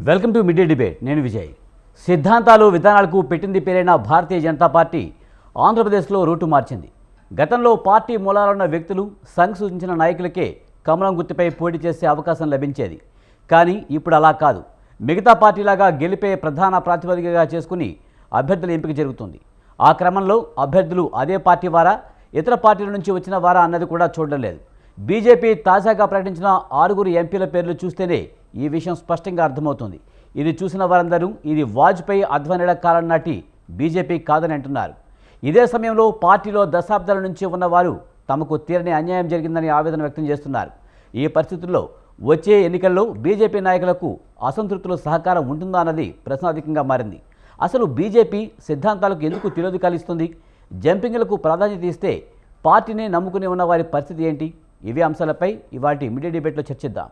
Welcome to mid day debate. నేను విజయ్. సిద్ధాంతాలు విధానాలకు పెట్టింది పేరైన భారతీయ జనతా పార్టీ ఆంధ్రప్రదేశ్లో రూటు మార్చింది. గతంలో పార్టీ మూలాలున్న వ్యక్తులు, సంఘ్ సూచించిన నాయకులకే కమలం గుర్తుపై పోటీ చేసే అవకాశం లభించేది. కానీ ఇప్పుడు అలా కాదు. మిగతా పార్టీలాగా గెలిపే ప్రధాన ప్రాతిపదికగా చేసుకుని అభ్యర్థుల ఎంపిక జరుగుతుంది. ఆ క్రమంలో అభ్యర్థులు అదే పార్టీ వారా, ఇతర పార్టీల నుంచి వచ్చిన వారా అన్నది కూడా చూడడం లేదు. బీజేపీ తాజాగా ప్రకటించిన 6 ఎంపీల పేర్లు చూస్తేనే ఈ విషయం స్పష్టంగా అర్థమవుతుంది. ఇది చూసిన వారందరూ ఇది వాజ్పేయి అద్వానీల కాలం నాటి బీజేపీ కాదని అంటున్నారు. ఇదే సమయంలో పార్టీలో దశాబ్దాల నుంచి ఉన్నవారు తమకు తీరని అన్యాయం జరిగిందని ఆవేదన వ్యక్తం చేస్తున్నారు. ఈ పరిస్థితుల్లో వచ్చే ఎన్నికల్లో బీజేపీ నాయకులకు అసంతృప్తుల సహకారం ఉంటుందా అన్నది ప్రశ్నార్థకంగా మారింది. అసలు బీజేపీ సిద్ధాంతాలకు ఎందుకు తిరోధకాలిస్తుంది? జంపింగ్లకు ప్రాధాన్యత ఇస్తే పార్టీని నమ్ముకుని ఉన్న వారి పరిస్థితి ఏంటి? ఇవే అంశాలపై ఇవాటి మీడియా డిబేట్లో చర్చిద్దాం.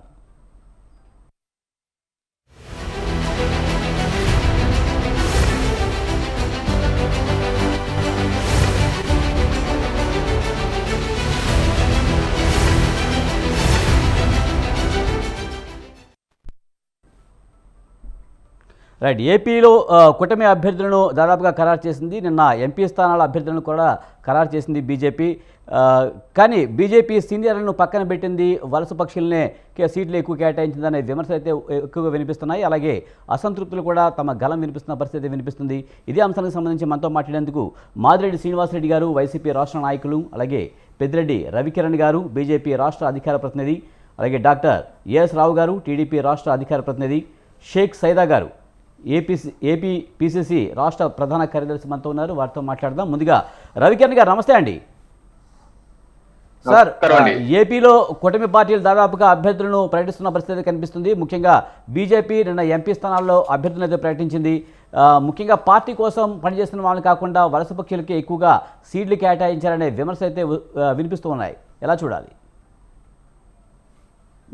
రైట్. ఏపీలో కూటమి అభ్యర్థులను దాదాపుగా ఖరారు చేసింది. నిన్న ఎంపీ స్థానాల అభ్యర్థులను కూడా ఖరారు చేసింది బీజేపీ. కానీ బీజేపీ సీనియర్లను పక్కన పెట్టింది, వలస పక్షులనే సీట్లు ఎక్కువ కేటాయించిందనే విమర్శలు అయితే ఎక్కువగా వినిపిస్తున్నాయి. అలాగే అసంతృప్తులు కూడా తమ గలం వినిపిస్తున్న పరిస్థితి వినిపిస్తుంది. ఇదే అంశానికి సంబంధించి మనతో మాట్లాడేందుకు మాదిరెడ్డి శ్రీనివాసరెడ్డి గారు, వైసీపీ రాష్ట్ర నాయకులు, అలాగే పెద్దిరెడ్డి రవికిరణ్ గారు, బీజేపీ రాష్ట్ర అధికార ప్రతినిధి, అలాగే డాక్టర్ ఏఎస్ రావు గారు, టీడీపీ రాష్ట్ర అధికార ప్రతినిధి, షేక్ సైదా గారు, ఏపీ పిసిసి రాష్ట్ర ప్రధాన కార్యదర్శి మనతో ఉన్నారు. వారితో మాట్లాడదాం. ముందుగా రవికిరణ్ గారు, నమస్తే అండి. సార్, ఏపీలో కూటమి పార్టీలు దాదాపుగా అభ్యర్థులను ప్రకటిస్తున్న పరిస్థితి కనిపిస్తుంది. ముఖ్యంగా బీజేపీ నిన్న ఎంపీ స్థానాల్లో అభ్యర్థులను అయితే ప్రకటించింది. ముఖ్యంగా పార్టీ కోసం పనిచేస్తున్న వాళ్ళని కాకుండా వలస పక్షులకి ఎక్కువగా సీట్లు కేటాయించారనే విమర్శలు అయితే వినిపిస్తూ ఉన్నాయి. ఎలా చూడాలి?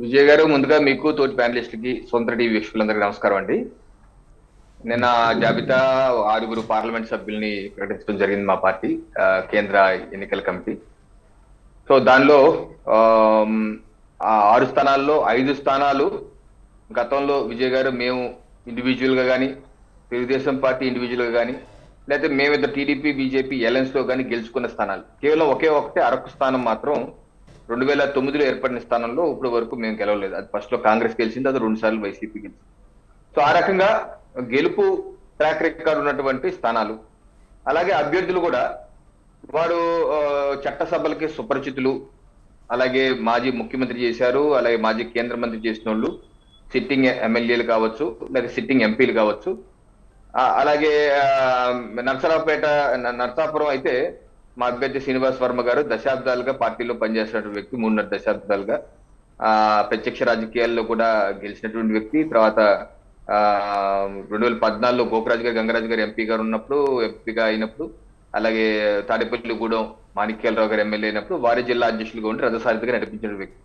విజయ్ గారు, ముందుగా మీకు తోటి ప్యానలిస్టులకి, సొంత టీవీ వీక్షకులందరికీ నమస్కారం అండి. నిన్న జాబితా 6 పార్లమెంట్ సభ్యుల్ని ప్రకటించడం జరిగింది మా పార్టీ కేంద్ర ఎన్నికల కమిటీ. సో దానిలో 6 స్థానాల్లో 5 స్థానాలు గతంలో విజయ్ గారు మేము ఇండివిజువల్ గా కానీ, తెలుగుదేశం పార్టీ ఇండివిజువల్ గా కానీ, లేకపోతే మేమిద్దరు టీడీపీ బీజేపీ ఎలయన్స్ లో కానీ గెలుచుకున్న స్థానాలు. కేవలం ఒకే అరకు స్థానం మాత్రం 2009లో ఏర్పడిన స్థానంలో ఇప్పుడు వరకు మేము గెలవలేదు. అది ఫస్ట్ లో కాంగ్రెస్ గెలిచింది, అది 2 సార్లు వైసీపీ గెలిచింది. సో ఆ రకంగా గెలుపు ట్రాక్ రికార్డ్ ఉన్నటువంటి స్థానాలు. అలాగే అభ్యర్థులు కూడా వారు చట్టసభలకి సుపరిచితులు, అలాగే మాజీ ముఖ్యమంత్రి చేశారు, అలాగే మాజీ కేంద్ర మంత్రి చేసిన వాళ్ళు, సిట్టింగ్ ఎమ్మెల్యేలు కావచ్చు, లేదా సిట్టింగ్ ఎంపీలు కావచ్చు. అలాగే నర్సాపురం అయితే మా అభ్యర్థి శ్రీనివాస్ వర్మ గారు దశాబ్దాలుగా పార్టీలో పనిచేసినటువంటి వ్యక్తి, 3.5 దశాబ్దాలుగా ప్రత్యక్ష రాజకీయాల్లో కూడా గెలిచినటువంటి వ్యక్తి. తర్వాత 2014లో గోపరాజు గారు, గంగరాజు గారు ఎంపీగా అయినప్పుడు, అలాగే తాడేపల్లిగూడెం మాణిక్యాలరావు గారు ఎమ్మెల్యే అయినప్పుడు వారి జిల్లా అధ్యక్షులుగా ఉండి రథసారథిగా నడిపించిన వ్యక్తి.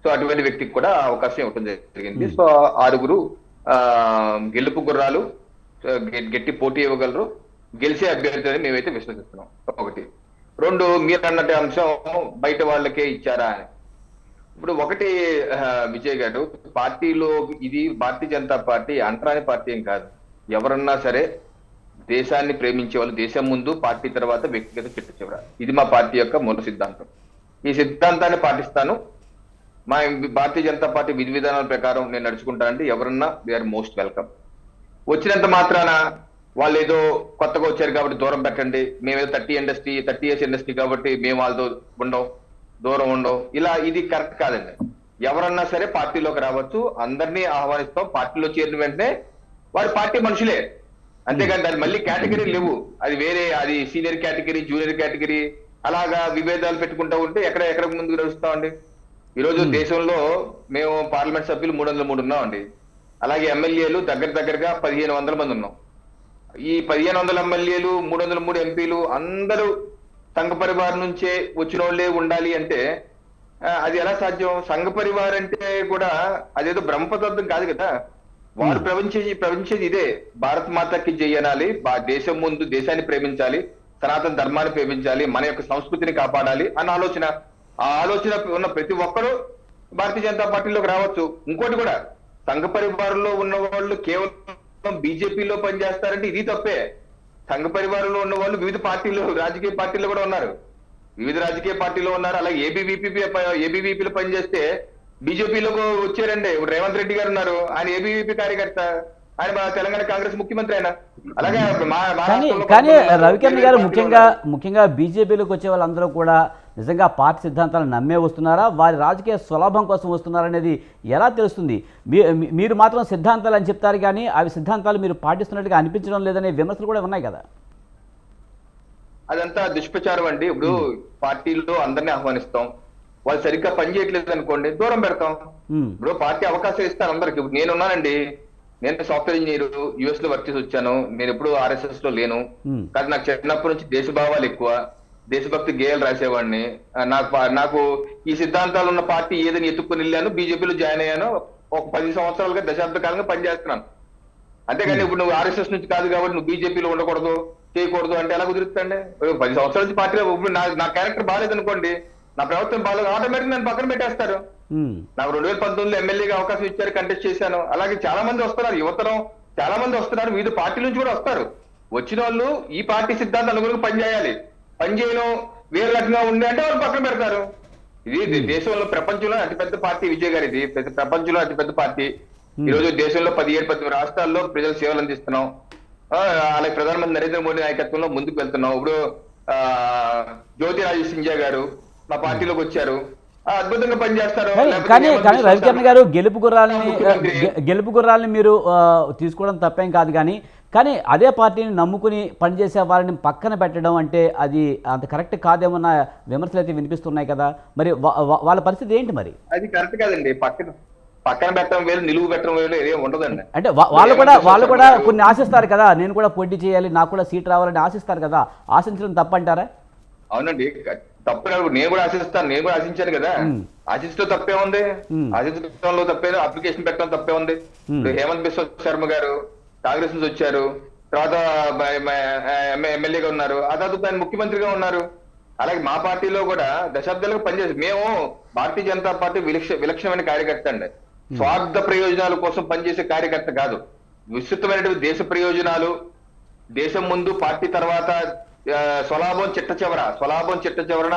సో అటువంటి వ్యక్తికి కూడా అవకాశం ఇవ్వడం జరిగింది. సో 6 గెలుపు గుర్రాలు, గట్టి పోటీ ఇవ్వగలరు, గెలిచే అభ్యర్థి అని మేమైతే విశ్వసిస్తున్నాం. 1. 2, మీరు అన్నట్టు అంశం బయట వాళ్ళకే ఇచ్చారా అని. ఇప్పుడు 1 విజయ్ గారు, పార్టీలో ఇది భారతీయ జనతా పార్టీ అంటరాని పార్టీ ఏం కాదు. ఎవరన్నా సరే దేశాన్ని ప్రేమించే వాళ్ళు దేశం ముందు, పార్టీ తర్వాత వ్యక్తిగత చిట్ట చివర. ఇది మా పార్టీ యొక్క మూల సిద్ధాంతం. ఈ సిద్ధాంతాన్ని పాటిస్తాను. మా భారతీయ జనతా పార్టీ విధి విధానాల ప్రకారం నేను నడుచుకుంటానంటే ఎవరన్నా దే ఆర్ మోస్ట్ వెల్కమ్. వచ్చినంత మాత్రాన వాళ్ళు ఏదో కొత్తగా వచ్చారు కాబట్టి దూరం పెట్టండి, మేమేదో 30 years ఇండస్ట్రీ కాబట్టి మేము వాళ్ళతో దూరం ఉండవు, ఇది కరెక్ట్ కాదండి. ఎవరన్నా సరే పార్టీలోకి రావచ్చు, అందరినీ ఆహ్వానిస్తాం. పార్టీలో చేరిన వెంటనే వారి పార్టీ మనుషులే, అంతేగాని దాని మళ్ళీ కేటగిరీ లేవు. అది వేరే, అది సీనియర్ కేటగిరీ, జూనియర్ కేటగిరీ, అలాగా విభేదాలు పెట్టుకుంటా ఉంటే ఎక్కడ ముందుకు నడుస్తామండి. ఈరోజు దేశంలో మేము పార్లమెంట్ సభ్యులు 303 ఉన్నామండి. అలాగే ఎమ్మెల్యేలు దగ్గరగా 1500 మంది ఉన్నాం. ఈ 1500 ఎమ్మెల్యేలు, 303 ఎంపీలు అందరూ సంఘ పరివారం నుంచే వచ్చిన వాళ్ళే ఉండాలి అంటే అది ఎలా సాధ్యం? సంఘ పరివారం అంటే కూడా అదేదో బ్రహ్మపదార్థం కాదు కదా. వారు ప్రవహించేది ఇదే, భారత్ మాతకి జయనాలి, దేశం ముందు దేశాన్ని ప్రేమించాలి, సనాతన ధర్మాన్ని ప్రేమించాలి, మన యొక్క సంస్కృతిని కాపాడాలి అన్న ఆలోచన. ఆ ఆలోచన ఉన్న ప్రతి ఒక్కరూ భారతీయ జనతా పార్టీలోకి రావచ్చు. ఇంకోటి కూడా, సంఘ పరివారంలో ఉన్న వాళ్ళు కేవలం బీజేపీలో పనిచేస్తారంటే ఇది తప్పే. సంఘ పరివారంలో ఉన్న వాళ్ళు వివిధ పార్టీలు, రాజకీయ పార్టీలు కూడా ఉన్నారు. వివిధ రాజకీయ పార్టీలో ఉన్నారు. అలాగే ఏబీవీపీలో పనిచేస్తే బీజేపీలోకి వచ్చారండి. ఇప్పుడు రేవంత్ రెడ్డి గారు ఉన్నారు, ఆయన ఏబీవీపీ కార్యకర్త, ఆయన మా తెలంగాణ కాంగ్రెస్ ముఖ్యమంత్రి ఆయన. అలాగే కానీ కానీ రవికిరణ్ గారు ముఖ్యంగా బీజేపీలోకి వచ్చే వాళ్ళందరూ కూడా నిజంగా పార్టీ సిద్ధాంతాలను నమ్మే వస్తున్నారా, వారి రాజకీయ స్వలాభం కోసం వస్తున్నారా అనేది ఎలా తెలుస్తుంది? మీరు మాత్రం సిద్ధాంతాలు అని చెప్తారు కానీ అవి సిద్ధాంతాలు మీరు పాటిస్తున్నట్టుగా అనిపించడం లేదనే విమర్శలు కూడా ఉన్నాయి కదా. అదంతా దుష్ప్రచారం అండి. ఇప్పుడు పార్టీల్లో అందరినీ ఆహ్వానిస్తాం, వాళ్ళు సరిగ్గా పని చేయట్లేదు అనుకోండి దూరం పెడతాం. ఇప్పుడు పార్టీ అవకాశం ఇస్తాను అందరికి. ఇప్పుడు నేనున్నానండి, నేను సాఫ్ట్వేర్ ఇంజనీర్, యుఎస్ లో వర్క్ చేసి వచ్చాను. నేను ఎప్పుడు ఆర్ఎస్ఎస్ లో లేను, కానీ నాకు చిన్నప్పటి నుంచి దేశభావాలు ఎక్కువ, దేశభక్తి గేయాలు రాసేవాడిని. నాకు ఈ సిద్ధాంతాలు ఉన్న పార్టీ ఏదని ఎత్తుక్కుని వెళ్ళాను, బీజేపీలో జాయిన్ అయ్యాను. ఒక 10 సంవత్సరాలుగా దశాబ్ద కాలంగా పనిచేస్తున్నాను. అంతేగాని ఇప్పుడు నువ్వు ఆర్ఎస్ఎస్ నుంచి కాదు కాబట్టి నువ్వు బీజేపీలో ఉండకూడదు, చేయకూడదు అంటే ఎలా కుదురుతుందండి? 10 సంవత్సరాల నుంచి పార్టీలో ఇప్పుడు నా క్యారెక్టర్ బాగాలేదనుకోండి, నా ప్రవర్తన బాగాలేదు, ఆటోమేటిక్ నన్ను పక్కన పెట్టేస్తారు. నాకు 2019లో ఎమ్మెల్యేగా అవకాశం ఇచ్చారు, కంటెస్ట్ చేశాను. అలాగే చాలా మంది వస్తున్నారు, యువతరం చాలా మంది వస్తున్నారు, వివిధ పార్టీల నుంచి కూడా వస్తారు. వచ్చిన వాళ్ళు ఈ పార్టీ సిద్ధాంతం అనుగుణంగా పనిచేయాలి, పనిచేయడం వేరే రకంగా ఉంది అంటే వాళ్ళు పక్కన పెడతారు. ఇది దేశంలో, ప్రపంచంలో అతిపెద్ద పార్టీ విజయ్ గారు. ఇది ప్రపంచంలో అతిపెద్ద పార్టీ. ఈ రోజు దేశంలో 17 రాష్ట్రాల్లో ప్రజలు సేవలు అందిస్తున్నాం. అలాగే ప్రధానమంత్రి నరేంద్ర మోడీ నాయకత్వంలో ముందుకు వెళ్తున్నాం. ఇప్పుడు జ్యోతిరాజు సింధియా గారు మా పార్టీలోకి వచ్చారు, అద్భుతంగా పనిచేస్తారు. కానీ రవికిరణ్ గారు గెలుపు గుర్రాలని మీరు తీసుకోవడం తప్పేం కాదు, కానీ అదే పార్టీని నమ్ముకుని పనిచేసే వారిని పక్కన పెట్టడం అంటే అది అంత కరెక్ట్ కాదేమన్న విమర్శలు అయితే వినిపిస్తున్నాయి కదా. మరి వాళ్ళ పరిస్థితి ఏంటి మరి? అది కరెక్ట్ కాదండి. పక్కన పెట్టడం వేలు, నిలువు పెట్టడం వేలు ఏం ఉండదండి. అంటే వాళ్ళు కూడా కొన్ని ఆశిస్తారు కదా, నేను కూడా పోటీ చేయాలి, నాకు కూడా సీట్ రావాలని ఆశిస్తారు కదా, ఆశించడం తప్పంటారా? అవునండి, తప్పు. నేను కూడా ఆశిస్తాను, నేను కూడా ఆశించాను కదా. ఆశించడం తప్పే ఉంది, ఆశించడంలో తప్పే, అప్లికేషన్ పెట్టడం తప్పే ఉంది. ఇప్పుడు హేమంత్ బిశ్వ శర్మ గారు కాంగ్రెస్ నుంచి వచ్చారు, తర్వాత ఎమ్మెల్యేగా ఉన్నారు, ఆ తర్వాత ఆయన ముఖ్యమంత్రిగా ఉన్నారు. అలాగే మా పార్టీలో కూడా దశాబ్దాలుగా పనిచేసి, మేము భారతీయ జనతా పార్టీ విలక్షణమైన కార్యకర్త అండి. స్వార్థ ప్రయోజనాల కోసం పనిచేసే కార్యకర్త కాదు. విస్తృతమైనటువంటి దేశ ప్రయోజనాలు, దేశం ముందు పార్టీ తర్వాత స్వలాభం చిట్ట చివరన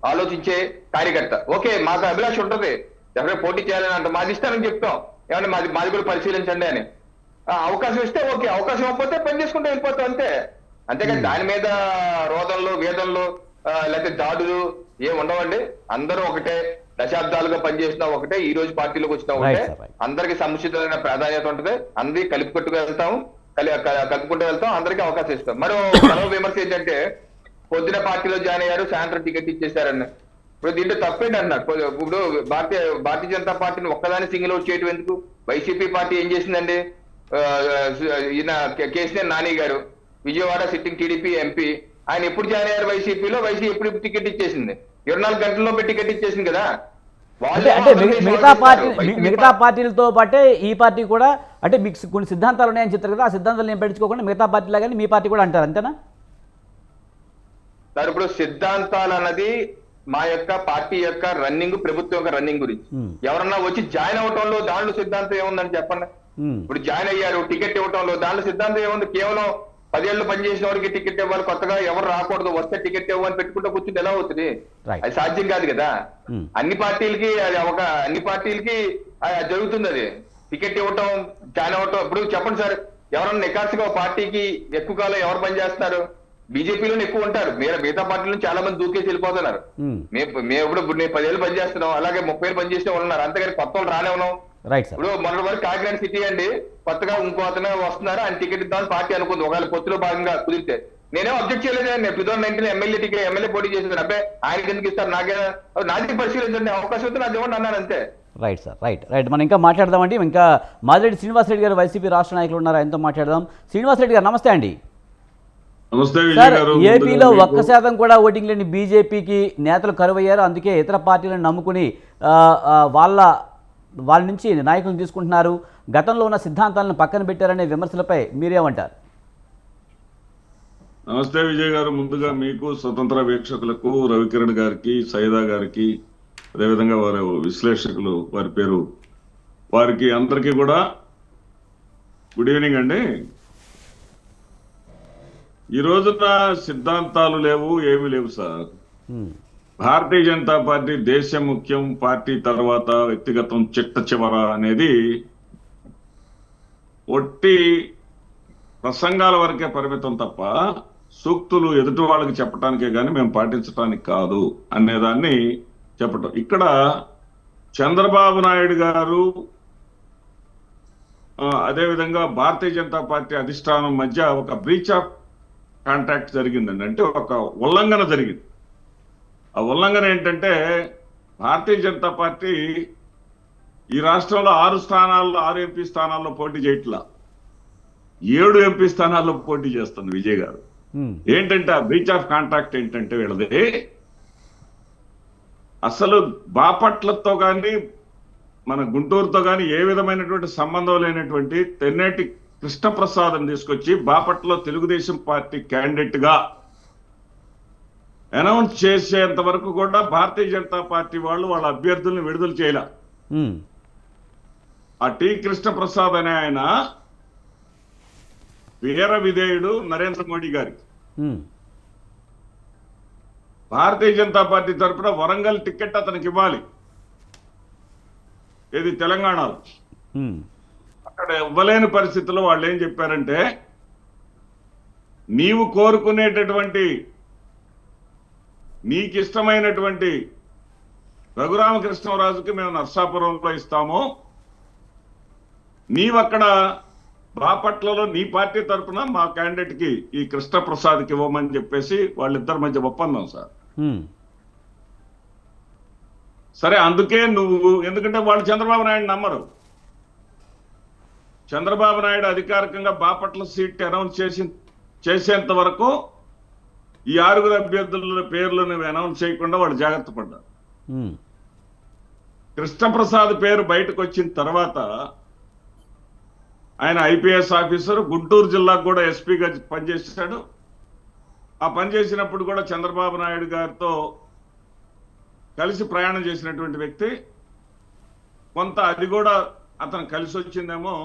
ఆలోచించే కార్యకర్త. ఓకే, మాకు అభిలాష ఉంటది, ఎవరైనా పోటీ చేయాలని అంటే మాది ఇస్తానని చెప్తాం, ఏమన్నా మాది కూడా పరిశీలించండి అని. అవకాశం ఇస్తే ఓకే, అవకాశం ఇవ్వకపోతే పని చేసుకుంటూ వెళ్ళిపోతాం అంతే. అంతేకాని దాని మీద రోదనలు, వేదనలు, లేకపోతే దాడులు ఏం ఉండవండి. అందరూ ఒకటే, దశాబ్దాలుగా పనిచేసినా ఒకటే, ఈ రోజు పార్టీలోకి వచ్చినా ఒకటే. అందరికి సముచితమైన ప్రాధాన్యత ఉంటది, అందరికి కలుపుకొట్టుకు వెళ్తాం, కలుపుకుంటూ వెళ్తాం, అందరికీ అవకాశం ఇస్తాం. మరో విమర్శ ఏంటంటే, పొద్దున పార్టీలో జాయిన్ అయ్యారు, సాయంత్రం టికెట్ ఇచ్చేసారన్న. ఇప్పుడు దీంట్లో తప్పేంటి అన్నారు. ఇప్పుడు భారతీయ జనతా పార్టీని ఒక్కదాన్ని సింగిల్ అవుట్ చేయడం ఎందుకు? వైసీపీ పార్టీ ఏం చేసిందండి? ఈయన కేసీఆర్ నాని గారు, విజయవాడ సిట్టింగ్ టీడీపీ ఎంపీ, ఆయన ఎప్పుడు జాయిన్ అయ్యారు వైసీపీలో? వైసీపీ ఎప్పుడు టికెట్ ఇచ్చేసింది? 24 గంటల్లో టికెట్ ఇచ్చేసింది కదా. అంటే మిగతా పార్టీలతో పాటే ఈ పార్టీ కూడా, అంటే మీకు కొన్ని సిద్ధాంతాలు ఉన్నాయని చెప్తారు కదా, ఆ సిద్ధాంతాలు నేను పట్టించుకోకుండా మిగతా పార్టీలా కానీ మీ పార్టీ కూడా అంటారు, అంతేనా సార్? ఇప్పుడు సిద్ధాంతాలు అన్నది మా యొక్క పార్టీ యొక్క రన్నింగ్, ప్రభుత్వం యొక్క రన్నింగ్ గురించి. ఎవరన్నా వచ్చి జాయిన్ అవటంలో దాంట్లో సిద్ధాంతం ఏముందని చెప్పండి. ఇప్పుడు జాయిన్ అయ్యారు, టికెట్ ఇవ్వటంలో దాంట్లో సిద్ధాంతం ఏముంది? కేవలం 10 ఏళ్ళు పనిచేసిన వారికి టికెట్ ఇవ్వాలి, కొత్తగా ఎవరు రాకూడదు, వస్తే టికెట్ ఇవ్వని పెట్టుకుంటే కూర్చుంటే ఎలా అవుతుంది? అది సాధ్యం కాదు కదా. అన్ని పార్టీలకి జరుగుతుంది అది. టికెట్ ఇవ్వటం, జాయిన్ అవ్వటం. ఇప్పుడు చెప్పండి సార్, ఎవరన్నా నికార్సుగా పార్టీకి ఎక్కువ కాలం ఎవరు పనిచేస్తున్నారు? బీజేపీలోనే ఎక్కువ ఉంటారు, మిగతా పార్టీలో చాలా మంది దూకేసి వెళ్ళిపోతున్నారు. మేము ఇప్పుడు నేను 10 ఏళ్ళు పనిచేస్తున్నాం, అలాగే 30 ఏళ్ళు పనిచేసిన వాళ్ళు ఉన్నారు, అంతేగాని కొత్త వాళ్ళు రానే ఉన్నాం. ఇప్పుడు మొన్నటి వరకు కాకినాడ సిటీ అండి, కొత్తగా ఇంకో అతను వస్తున్నారు, ఆయన టికెట్ ఇద్దామని పార్టీ అనుకుంది, ఒకవేళ పొత్తులో భాగంగా కుదిరితే. నేనేం అబ్జెక్ట్ చేయలేదండి. 2019 ఎమ్మెల్యే పోటీ చేసిన అబ్బాయి ఆయనకి ఎందుకు ఇస్తారు? నాది పరిశీలించండి, అవకాశం అయితే నాది ఇవ్వండి అన్నాను అంతే. Right sir, right. మనం ఇంకా మాట్లాడదామండి. ఇంకా మాదిరెడ్డి శ్రీనివాసరెడ్డి గారు వైసీపీ రాష్ట్ర నాయకులు ఉన్నారు, ఆయనతో మాట్లాడదాం. శ్రీనివాసరెడ్డి గారు నమస్తే అండి. సార్, ఏపీలో 1% కూడా ఓటింగ్ లేని బీజేపీకి నేతలు కరువయ్యారు, అందుకే ఇతర పార్టీలను నమ్ముకుని వాళ్ళ నుంచి నాయకులను తీసుకుంటున్నారు, గతంలో ఉన్న సిద్ధాంతాలను పక్కన పెట్టారనే విమర్శలపై మీరేమంటారు? నమస్తే విజయ్ గారు. ముందుగా మీకు, స్వతంత్ర వీక్షకులకు, రవికిరణ్ గారికి, సైదా గారికి, అదేవిధంగా వారి విశ్లేషకులు, వారి పేరు వారికి అందరికీ కూడా గుడ్ ఈవినింగ్ అండి. ఈ రోజున సిద్ధాంతాలు లేవు, ఏమీ లేవు సార్. భారతీయ జనతా పార్టీ దేశం ముఖ్యం, పార్టీ తర్వాత వ్యక్తిగతం చిట్ట చివర అనేది ఒట్టి ప్రసంగాల వరకే పరిమితం తప్ప సూక్తులు ఎదుటి వాళ్ళకి చెప్పడానికే కానీ మేము పాటించడానికి కాదు అనేదాన్ని చెప్పటం. ఇక్కడ చంద్రబాబు నాయుడు గారు అదేవిధంగా భారతీయ జనతా పార్టీ అధిష్టానం మధ్య ఒక బ్రీచ్ ఆఫ్ కాంట్రాక్ట్ జరిగిందండి. అంటే ఒక ఉల్లంఘన జరిగింది. ఆ ఉల్లంఘన ఏంటంటే భారతీయ జనతా పార్టీ ఈ రాష్ట్రంలో 6 ఎంపీ స్థానాల్లో పోటీ చేయట్లా, 7 ఎంపీ స్థానాల్లో పోటీ చేస్తుంది విజయ్ గారు. ఏంటంటే ఆ బ్రీచ్ ఆఫ్ కాంట్రాక్ట్ ఏంటంటే వీళ్ళది అసలు బాపట్లతో కానీ మన గుంటూరుతో కానీ ఏ విధమైనటువంటి సంబంధం లేనటువంటి తెన్నేటి కృష్ణప్రసాద్ని తీసుకొచ్చి బాపట్లలో తెలుగుదేశం పార్టీ క్యాండిడేట్ గా అనౌన్స్ చేసేంత వరకు కూడా భారతీయ జనతా పార్టీ వాళ్ళు వాళ్ళ అభ్యర్థుల్ని విడుదల చేయలే. ఆ టి కృష్ణప్రసాద్ అనే ఆయన వీర విధేయుడు నరేంద్ర మోడీ గారికి భారతీయ జనతా పార్టీ తరఫున వరంగల్ టికెట్ అతనికి ఇవ్వాలి. ఇది తెలంగాణలో. అక్కడ ఇవ్వలేని పరిస్థితుల్లో వాళ్ళు ఏం చెప్పారంటే, నీవు కోరుకునేటటువంటి నీకు ఇష్టమైనటువంటి రఘురామకృష్ణరాజుకి మేము నర్సాపురంలో ఇస్తాము, నీవక్కడ బాపట్లలో నీ పార్టీ తరఫున మా క్యాండిడేట్ కి ఈ కృష్ణప్రసాద్కి ఇవ్వమని చెప్పేసి వాళ్ళిద్దరి మధ్య ఒప్పందం సార్. సరే, అందుకే నువ్వు, ఎందుకంటే వాళ్ళు చంద్రబాబు నాయుడు నమ్మరు. చంద్రబాబు నాయుడు అధికారికంగా బాపట్ల సీట్ అనౌన్స్ చేసేంత వరకు ఈ 6 అభ్యర్థుల పేర్లు అనౌన్స్ చేయకుండా వాళ్ళు జాగ్రత్త పడ్డారు. కృష్ణప్రసాద్ పేరు బయటకు వచ్చిన తర్వాత ఆయన ఐపీఎస్ ఆఫీసర్, గుంటూరు జిల్లాకు కూడా ఎస్పీగా పనిచేశాడు. ఆ పనిచేసినప్పుడు కూడా చంద్రబాబు నాయుడు గారితో కలిసి ప్రయాణం చేసినటువంటి వ్యక్తి. కొంత అది కూడా అతను కలిసి వచ్చిందేమో.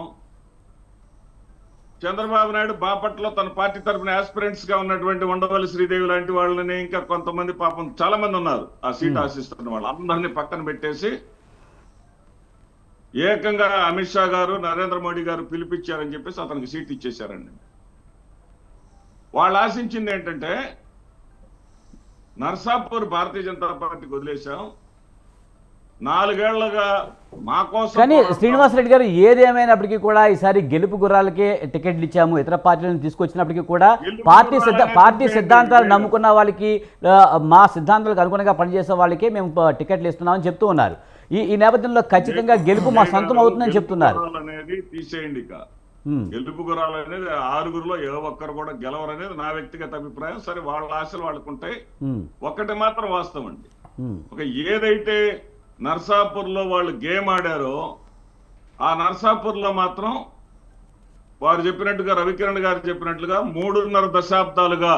చంద్రబాబు నాయుడు బాపట్లలో తన పార్టీ తరఫున ఆస్పిరెంట్స్ గా ఉన్నటువంటి ఉండవల్లి శ్రీదేవి లాంటి వాళ్ళని, ఇంకా కొంతమంది పాపం చాలా మంది ఉన్నారు ఆ సీట్ ఆశిస్తున్న వాళ్ళు, అందరినీ పక్కన పెట్టేసి ఏకంగా అమిత్ షా గారు, నరేంద్ర మోడీ గారు పిలిపించారని చెప్పేసి అతనికి సీట్ ఇచ్చేశారండి. వాళ్ళు ఆశించింది ఏంటంటే, నర్సాపూర్ భారతీయ జనతా పార్టీకి వదిలేశాం, 4 ఏళ్లుగా మా కోసం. కానీ శ్రీనివాసరెడ్డి గారు, ఏది ఏమైనప్పటికీ కూడా ఈసారి గెలుపు గుర్రాలకే టికెట్లు ఇచ్చాము, ఇతర పార్టీలను తీసుకొచ్చినప్పటికీ కూడా పార్టీ సిద్ధాంతాలు నమ్ముకున్న వాళ్ళకి, మా సిద్ధాంతాలకు అనుగుణంగా పనిచేసే వాళ్ళకే మేము టికెట్లు ఇస్తున్నామని చెప్తూ ఉన్నారు. ఈ నేపథ్యంలో ఖచ్చితంగా గెలుపు మా సొంతం అవుతుందని చెప్తున్నారు. అనేది తీసేయండి. ఇక గెలుపు గుర్రాలు అనేది 6గురిలో ఏ ఒక్కరు కూడా గెలవరు అనేది నా వ్యక్తిగత అభిప్రాయం. సరే, వాళ్ళ ఆశలు వాళ్ళకు ఉంటాయి. ఒకటి మాత్రం వాస్తవం అండి, ఒక ఏదైతే నర్సాపూర్ లో వాళ్ళు గేమ్ ఆడారో ఆ నర్సాపూర్ లో మాత్రం వారు చెప్పినట్టుగా, రవికిరణ్ గారు చెప్పినట్లుగా 3.5 దశాబ్దాలుగా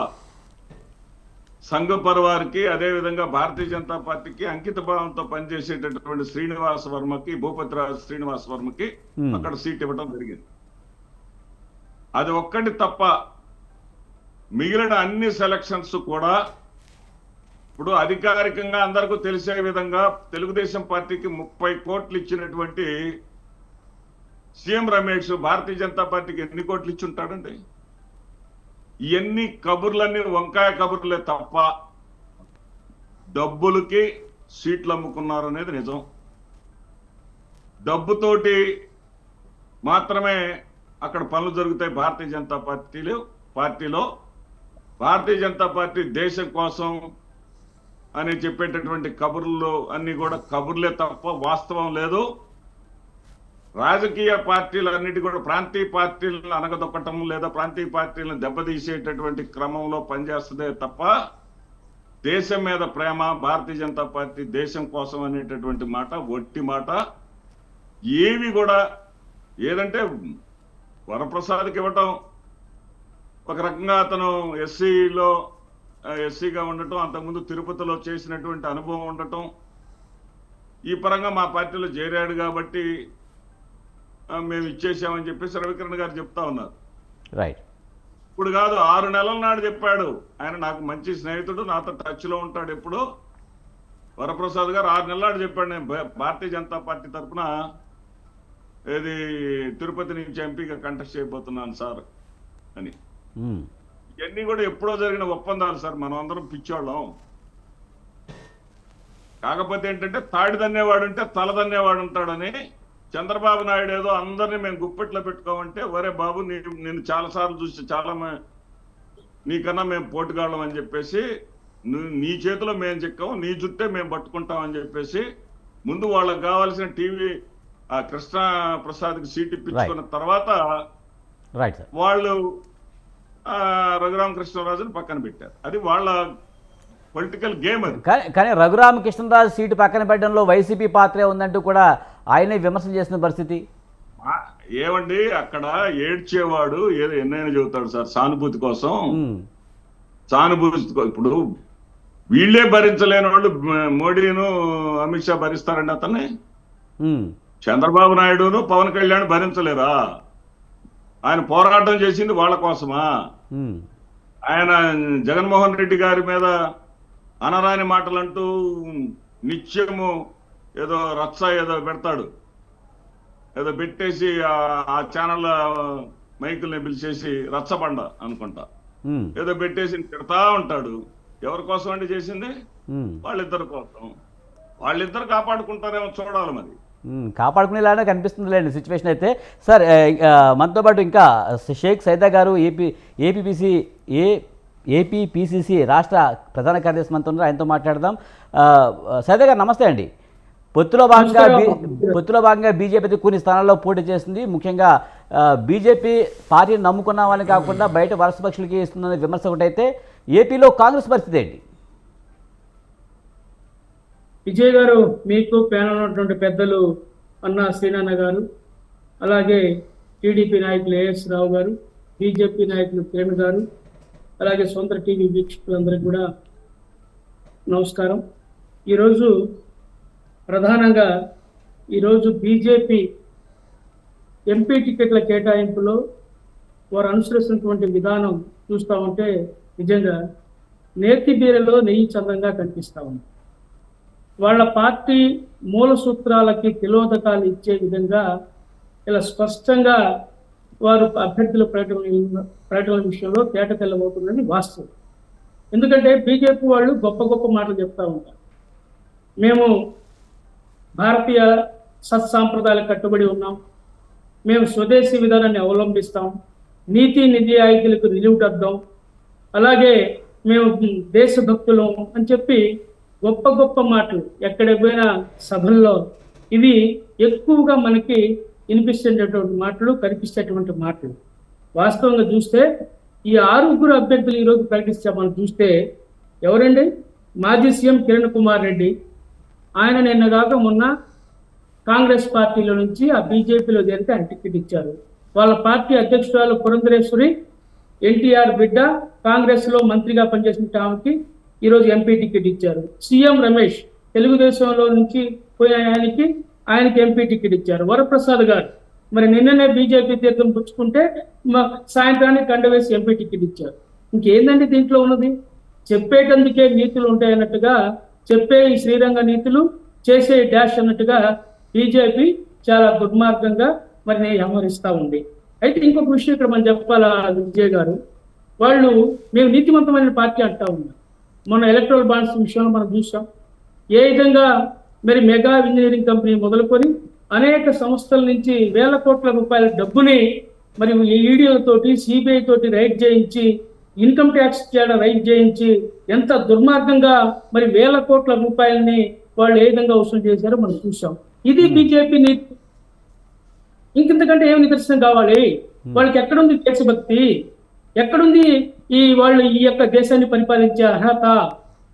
సంఘ పరివారికి, అదేవిధంగా భారతీయ జనతా పార్టీకి అంకిత భావంతో పనిచేసేటటువంటి శ్రీనివాస వర్మకి, భూపతిరాజు శ్రీనివాస వర్మకి అక్కడ సీట్ ఇవ్వడం జరిగింది. అది ఒక్కటి తప్ప మిగిలిన అన్ని సెలక్షన్స్ కూడా ఇప్పుడు అధికారికంగా అందరికీ తెలిసే విధంగా తెలుగుదేశం పార్టీకి 30 కోట్లు ఇచ్చినటువంటి సీఎం రమేష్ భారతీయ జనతా పార్టీకి ఎన్ని కోట్లు ఇచ్చి ఉంటాడండి? ఇవన్నీ కబుర్లన్నీ వంకాయ కబుర్లే తప్ప డబ్బులకి సీట్లు అమ్ముకున్నారు అనేది నిజం. డబ్బుతోటి మాత్రమే అక్కడ పనులు జరుగుతాయి భారతీయ జనతా పార్టీలో. భారతీయ జనతా పార్టీ దేశం కోసం అని చెప్పేటటువంటి కబుర్లు అన్ని కూడా కబుర్లే తప్ప వాస్తవం లేదు. రాజకీయ పార్టీలన్నిటి కూడా ప్రాంతీయ పార్టీలను అనగదొక్కటం లేదా ప్రాంతీయ పార్టీలను దెబ్బతీసేటటువంటి క్రమంలో పనిచేస్తుందే తప్ప దేశం మీద ప్రేమ, భారతీయ జనతా పార్టీ దేశం కోసం అనేటటువంటి మాట ఒట్టి మాట. ఏవి కూడా ఏదంటే వరప్రసాద్కి ఇవ్వటం, ఒక రకంగా అతను ఎస్సీగా ఉండటం, అంతకుముందు తిరుపతిలో చేసినటువంటి అనుభవం ఉండటం, ఈ పరంగా మా పార్టీలో చేరాడు కాబట్టి మేము ఇచ్చేసామని చెప్పేసి రవికిరణ్ గారు చెప్తా ఉన్నారు. రైట్. ఇప్పుడు కాదు, 6 నెలల నాడు చెప్పాడు. ఆయన నాకు మంచి స్నేహితుడు, నాతో టచ్ లో ఉంటాడు ఎప్పుడు. వరప్రసాద్ గారు 6 నెలల నాడు చెప్పాడు, నేను భారతీయ జనతా పార్టీ తరఫున ఏది తిరుపతి నుంచి ఎంపీగా కంటెస్ట్ చేయబోతున్నాను సార్ అని. ఇవన్నీ కూడా ఎప్పుడో జరిగిన ఒప్పందాలు సార్, మనం అందరం పిచ్చోళ్ళం. కాకపోతే ఏంటంటే తాడి దన్నేవాడు ఉంటే తల దన్నేవాడు ఉంటాడని చంద్రబాబు నాయుడు ఏదో అందరినీ మేము గుప్పెట్లో పెట్టుకోమంటే, ఒరే బాబు నేను చాలాసార్లు చూసి నీకన్నా మేము పోటుగాళ్ళం అని చెప్పేసి, నీ చేతిలో మేము చిక్కాం, నీ చుట్టే మేము పట్టుకుంటాం అని చెప్పేసి ముందు వాళ్ళకి కావాల్సిన టీవీ కృష్ణ ప్రసాద్కి సీట్ ఇప్పించుకున్న తర్వాత వాళ్ళు రఘురామకృష్ణరాజుని పక్కన పెట్టారు. అది వాళ్ళ పొలిటికల్ గేమ్. అది కానీ రఘురామకృష్ణరాజు సీటు పక్కన పెట్టడంలో వైసీపీ పాత్రే ఉందంటూ కూడా ఆయనే విమర్శలు చేసిన పరిస్థితి. ఏమండి, అక్కడ ఏడ్చేవాడు ఏదో ఎన్నైనా చెబుతాడు సార్ సానుభూతి కోసం. ఇప్పుడు వీళ్ళే భరించలేని వాళ్ళు మోడీను అమిత్ షా భరిస్తారండి అతన్ని. చంద్రబాబు నాయుడును పవన్ కళ్యాణ్ భరించలేరా? ఆయన పోరాటం చేసింది వాళ్ళ కోసమా? ఆయన జగన్మోహన్ రెడ్డి గారి మీద అనరాని మాటలంటూ నిత్యము ఏదో రచ్చ ఏదో పెడతాడు, ఏదో పెట్టేసి ఆ ఛానల్ మైకుల్ని పిలిచేసి రచ్చబండ అనుకుంటా ఏదో పెట్టేసి తిడతా ఉంటాడు. ఎవరి కోసం అండి చేసింది? వాళ్ళిద్దరి కోసం. వాళ్ళిద్దరు కాపాడుకుంటారేమో చూడాలి. మరి కాపాడుకునేలానే కనిపిస్తుంది లేండి సిచ్యువేషన్ అయితే. సార్, మనతో పాటు ఇంకా షేక్ సైదా గారు ఏపీపీసీసీ రాష్ట్ర ప్రధాన కార్యదర్శి మనతో ఉన్నారు, ఆయనతో మాట్లాడదాం. సైదా గారు నమస్తే అండి. పొత్తులో భాగంగా బీజేపీ కొన్ని స్థానాల్లో పోటీ చేస్తుంది. ముఖ్యంగా బీజేపీ పార్టీని నమ్ముకున్న వాళ్ళని కాకుండా బయట వలస పక్షులకి ఇస్తుందనే విమర్శ ఒకటైతే, ఏపీలో కాంగ్రెస్ పరిస్థితి ఏంటి? విజయ్ గారు, మీకు ప్యానల్ ఉన్నటువంటి పెద్దలు అన్నా శ్రీనాన్న గారు, అలాగే టీడీపీ నాయకులు ఏఎస్ రావు గారు, బీజేపీ నాయకులు కిరణ్ గారు, అలాగే సొంత టీవీ వీక్షకులందరికీ కూడా నమస్కారం. ఈరోజు ప్రధానంగా బీజేపీ ఎంపీ టికెట్ల కేటాయింపులో వారు అనుసరిస్తున్నటువంటి విధానం చూస్తూ ఉంటే నిజంగా నేతి బీరలో నెయ్యి చందంగా కనిపిస్తూ ఉంది. వాళ్ళ పార్టీ మూల సూత్రాలకి తిలోదకాలు ఇచ్చే విధంగా ఇలా స్పష్టంగా వారు అభ్యర్థుల ప్రకటన విషయంలో తేట తెల్లబోతుందని వాస్తవం. ఎందుకంటే బీజేపీ వాళ్ళు గొప్ప గొప్ప మాటలు చెప్తా ఉంటారు. మేము భారతీయ సత్సాంప్రదాయాలకు కట్టుబడి ఉన్నాం, మేము స్వదేశీ విధానాన్ని అవలంబిస్తాం, నీతి నిజాయితీలకు నిలువుటద్దాం, అలాగే మేము దేశభక్తులం అని చెప్పి గొప్ప గొప్ప మాటలు ఎక్కడ పోయిన సభల్లో ఇవి ఎక్కువగా మనకి వినిపిస్తున్నటువంటి మాటలు, కనిపిస్తేటువంటి మాటలు. వాస్తవంగా చూస్తే ఈ 6 అభ్యర్థులు ఈరోజు ప్రకటిస్తామని చూస్తే ఎవరండి? మాజీ సీఎం కిరణ్ కుమార్ రెడ్డి. ఆయన నిన్నగాక మొన్న కాంగ్రెస్ పార్టీలో నుంచి ఆ బీజేపీలో చేరితే ఆయన టికెట్ ఇచ్చారు. వాళ్ళ పార్టీ అధ్యక్షురాలు పురంధరేశ్వరి, ఎన్టీఆర్ బిడ్డ, కాంగ్రెస్ లో మంత్రిగా పనిచేసిన ఆమెకి ఈరోజు ఎంపీ టికెట్ ఇచ్చారు. సీఎం రమేష్ తెలుగుదేశంలో నుంచి పోయిన ఆయనకి ఎంపీ టికెట్ ఇచ్చారు. వరప్రసాద్ గారు మరి నిన్ననే బీజేపీ తీర్థం పుచ్చుకుంటే సాయంత్రానికి కండవేసి ఎంపీ టికెట్ ఇచ్చారు. ఇంకేందండి దీంట్లో ఉన్నది? చెప్పేటందుకే నీతులు ఉంటాయన్నట్టుగా చెప్పే ఈ శ్రీరంగ నీతులు, చేసే డాష్ అన్నట్టుగా బీజేపీ చాలా దుర్మార్గంగా మరి వ్యవహరిస్తూ ఉంది. అయితే ఇంకొక విషయం ఇక్కడ మనం చెప్పాలా విజయ్ గారు, వాళ్ళు మేము నీతివంతమైన పార్టీ అంటా ఉన్నాం. మొన్న ఎలక్ట్రల్ బాండ్స్ విషయంలో మనం చూసాం ఏ విధంగా మరి మెగా ఇంజనీరింగ్ కంపెనీ మొదలుకొని అనేక సంస్థల నుంచి వేల కోట్ల రూపాయల డబ్బుని మరి ఈడీలతోటి సిబిఐ తోటి రైడ్ చేయించి, ఇన్కమ్ ట్యాక్స్ రైడ్ చేయించి ఎంత దుర్మార్గంగా మరి వేల కోట్ల రూపాయలని వాళ్ళు ఏ విధంగా వసూలు చేశారో మనం చూసాం. ఇది బీజేపీ నీతి. ఇంకెంతకంటే ఏం నిదర్శనం కావాలి? వాళ్ళకి ఎక్కడుంది దేశభక్తి? ఎక్కడుంది వాళ్ళు ఈ యొక్క దేశాన్ని పరిపాలించే అర్హత?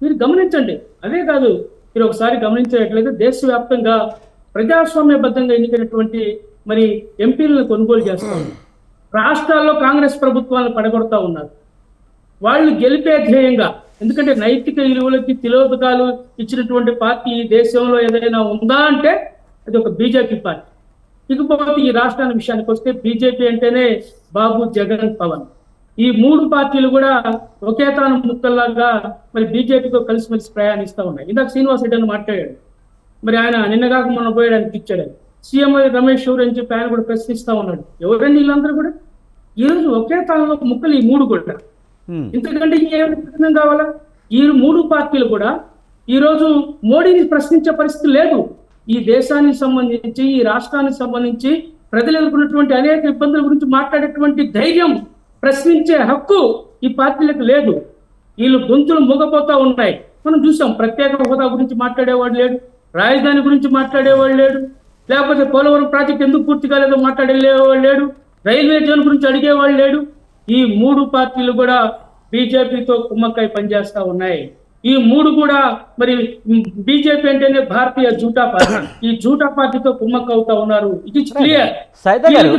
మీరు గమనించండి. అదే కాదు, మీరు ఒకసారి గమనించేట్లయితే దేశవ్యాప్తంగా ప్రజాస్వామ్యబద్ధంగా ఎన్నికైనటువంటి మరి ఎంపీలను కొనుగోలు చేస్తారు. రాష్ట్రాల్లో కాంగ్రెస్ ప్రభుత్వాలను పడగొడతా ఉన్నారు. వాళ్ళు గెలిపే ధ్యేయంగా, ఎందుకంటే నైతిక విలువలకి తిలోదకాలు ఇచ్చినటువంటి పార్టీ ఈ దేశంలో ఏదైనా ఉందా అంటే అది ఒక బీజేపీ పార్టీ. ఇకపోతే ఈ రాష్ట్రానికి విషయానికి వస్తే బీజేపీ అంటేనే బాబు, జగన్, పవన్. ఈ 3 పార్టీలు కూడా ఒకే తాను ముక్కల్లాగా మరి బీజేపీతో కలిసిమెలిసి ప్రయాణిస్తూ ఉన్నాయి. ఇందాక శ్రీనివాస్ రెడ్డి అని మాట్లాడాడు, మరి ఆయన నిన్నగాక మొన్న పోయడానికి ఇచ్చాడు. సీఎం రమేష్ ఎవరు అని చెప్పి ఆయన కూడా ప్రశ్నిస్తా ఉన్నాడు. ఎవరండి వీళ్ళందరూ కూడా? ఈరోజు ఒకే తానులో ముక్కలు ఈ 3 కూడా. ఇంతకంటే ఇంకేమైనా కావాలా? ఈ 3 పార్టీలు కూడా ఈ రోజు మోడీని ప్రశ్నించే పరిస్థితి లేదు. ఈ దేశానికి సంబంధించి, ఈ రాష్ట్రానికి సంబంధించి ప్రజలు ఎదుర్కొన్నటువంటి అనేక ఇబ్బందుల గురించి మాట్లాడేటువంటి ధైర్యం, ప్రశ్నించే హక్కు ఈ పార్టీలకు లేదు. వీళ్ళు గొంతులు మూగపోతా ఉన్నాయి. మనం చూసాం, ప్రత్యేక హోదా గురించి మాట్లాడేవాడు లేడు, రాజధాని గురించి మాట్లాడేవాడు లేడు, లేకపోతే పోలవరం ప్రాజెక్ట్ ఎందుకు పూర్తి కాలేదో మాట్లాడేవాడు లేడు, రైల్వే జోన్ గురించి అడిగేవాడు లేడు. ఈ 3 పార్టీలు కూడా బీజేపీతో కుమ్మక్కై పనిచేస్తా ఉన్నాయి. ఈ 3 కూడా మరి బీజేపీ అంటేనే భారతీయ జూటా పార్టీ, ఈ జూటా పార్టీతో కుమ్మక్క అవుతా ఉన్నారు. It is clear. సైదా గారు,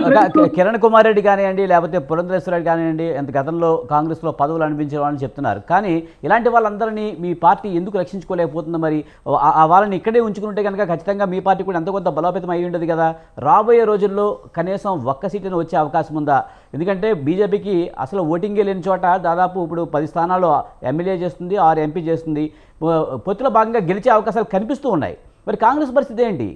కిరణ్ కుమార్ రెడ్డి కానివ్వండి, లేకపోతే పురంధరేశ్వర రెడ్డి కానివ్వండి, ఎంత గతంలో కాంగ్రెస్లో పదవులు అనిపించే వాళ్ళని చెప్తున్నారు. కానీ ఇలాంటి వాళ్ళందరినీ మీ పార్టీ ఎందుకు రక్షించుకోలేకపోతుంది? మరి ఆ వాళ్ళని ఇక్కడే ఉంచుకుంటే కనుక ఖచ్చితంగా మీ పార్టీ కూడా ఎంతో కొంత బలోపేతం అయి ఉండదు కదా. రాబోయే రోజుల్లో కనీసం ఒక్క సీటును వచ్చే అవకాశం ఉందా? ఎందుకంటే బీజేపీకి అసలు ఓటింగే లేని చోట దాదాపు ఇప్పుడు 10 స్థానాలు ఎమ్మెల్యే చేస్తుంది, 6 ఎంపీ చేస్తుంది. పొత్తులో భాగంగా గెలిచే అవకాశాలు కనిపిస్తూ ఉన్నాయి. మరి కాంగ్రెస్ పరిస్థితి ఏంటి?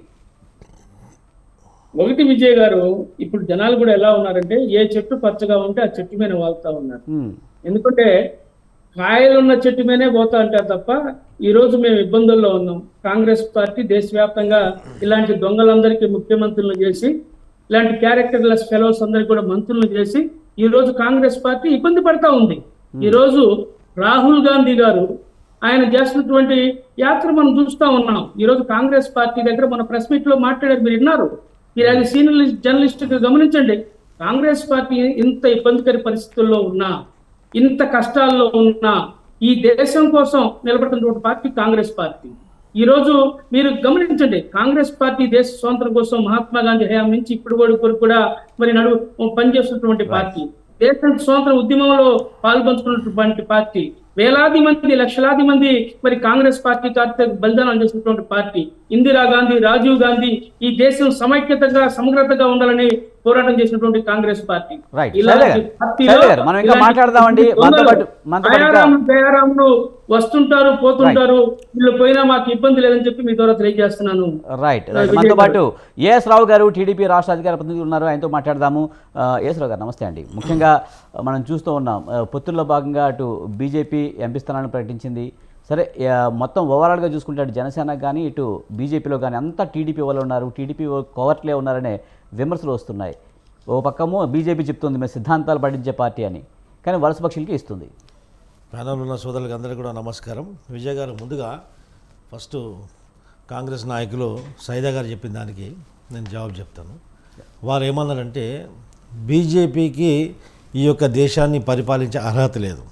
ఒకటి విజయ్ గారు, ఇప్పుడు జనాలు కూడా ఎలా ఉన్నారంటే, ఏ చెట్టు పచ్చగా ఉంటే ఆ చెట్టు మీద వాళ్తా ఉన్నారు. ఎందుకంటే కాయలున్న చెట్టు మీదనే పోతా అంటారు తప్ప, ఈ రోజు మేము ఇబ్బందుల్లో ఉన్నాం. కాంగ్రెస్ పార్టీ దేశవ్యాప్తంగా ఇలాంటి దొంగలందరికీ ముఖ్యమంత్రులను చేసి, ఇలాంటి క్యారెక్టర్లెస్ ఫెలోస్ అందరికీ కూడా మంత్రులను చేసి ఈ రోజు కాంగ్రెస్ పార్టీ ఇబ్బంది పడతా ఉంది. ఈ రోజు రాహుల్ గాంధీ గారు ఆయన చేస్తున్నటువంటి యాత్ర మనం చూస్తా ఉన్నాం. ఈ రోజు కాంగ్రెస్ పార్టీ దగ్గర మన ప్రెస్ మీట్ లో మాట్లాడారు, మీరు విన్నారు. మీరు అది సీనియర్ జర్నలిస్ట్ గమనించండి. కాంగ్రెస్ పార్టీ ఇంత ఇబ్బందికర పరిస్థితుల్లో ఉన్నా, ఇంత కష్టాల్లో ఉన్నా, ఈ దేశం కోసం నిలబడుతున్నటువంటి పార్టీ కాంగ్రెస్ పార్టీ. ఈ రోజు మీరు గమనించండి, కాంగ్రెస్ పార్టీ దేశ స్వాతంత్రం కోసం మహాత్మా గాంధీ హయాం నుంచి ఇప్పుడు కూడా మరి పనిచేస్తున్నటువంటి పార్టీ, దేశ స్వాతంత్ర ఉద్యమంలో పాల్పంచుకున్నటువంటి పార్టీ, వేలాది మంది, లక్షలాది మంది మరి కాంగ్రెస్ పార్టీ బలిదానాలు చేసినటువంటి పార్టీ. ఇందిరాగాంధీ, రాజీవ్ గాంధీ ఈ దేశం సమైక్యతగా, సమగ్రతగా ఉండాలని పోరాటం చేసినటువంటి కాంగ్రెస్ పార్టీ. దయారాములు వస్తుంటారు, పోతుంటారు, వీళ్ళు పోయినా మాకు ఇబ్బంది లేదని చెప్పి మీ ద్వారా తెలియజేస్తున్నాను. రైట్. మనతో పాటు ఏఎస్ రావు గారు, టీడీపీ రాష్ట్ర అధికార ప్రతినిధి ఉన్నారు, ఆయనతో మాట్లాడదాము. ఏఎస్ రావు గారు నమస్తే అండి. ముఖ్యంగా మనం చూస్తూ ఉన్నాం, పొత్తుల్లో భాగంగా అటు బీజేపీ ఎంపీ స్థానాన్ని ప్రకటించింది. సరే, మొత్తం ఓవరాల్గా చూసుకుంటే అటు జనసేన కానీ ఇటు బీజేపీలో కానీ అంతా టీడీపీ వాళ్ళు ఉన్నారు, టీడీపీ కోవర్ట్లే ఉన్నారనే విమర్శలు వస్తున్నాయి. ఓ పక్కమో బీజేపీ చెప్తుంది మేము సిద్ధాంతాలు పాటించే పార్టీ అని, కానీ వలస పక్షులకి ఇస్తుంది. ప్యానల్ ఉన్న సోదరులకు అందరికీ కూడా నమస్కారం. విజయ్ గారు, ముందుగా ఫస్ట్ కాంగ్రెస్ నాయకులు సైదా గారు చెప్పిన దానికి నేను జవాబు చెప్తాను. వారు ఏమన్నారంటే బీజేపీకి ఈ యొక్క దేశాన్ని పరిపాలించే అర్హత లేదు.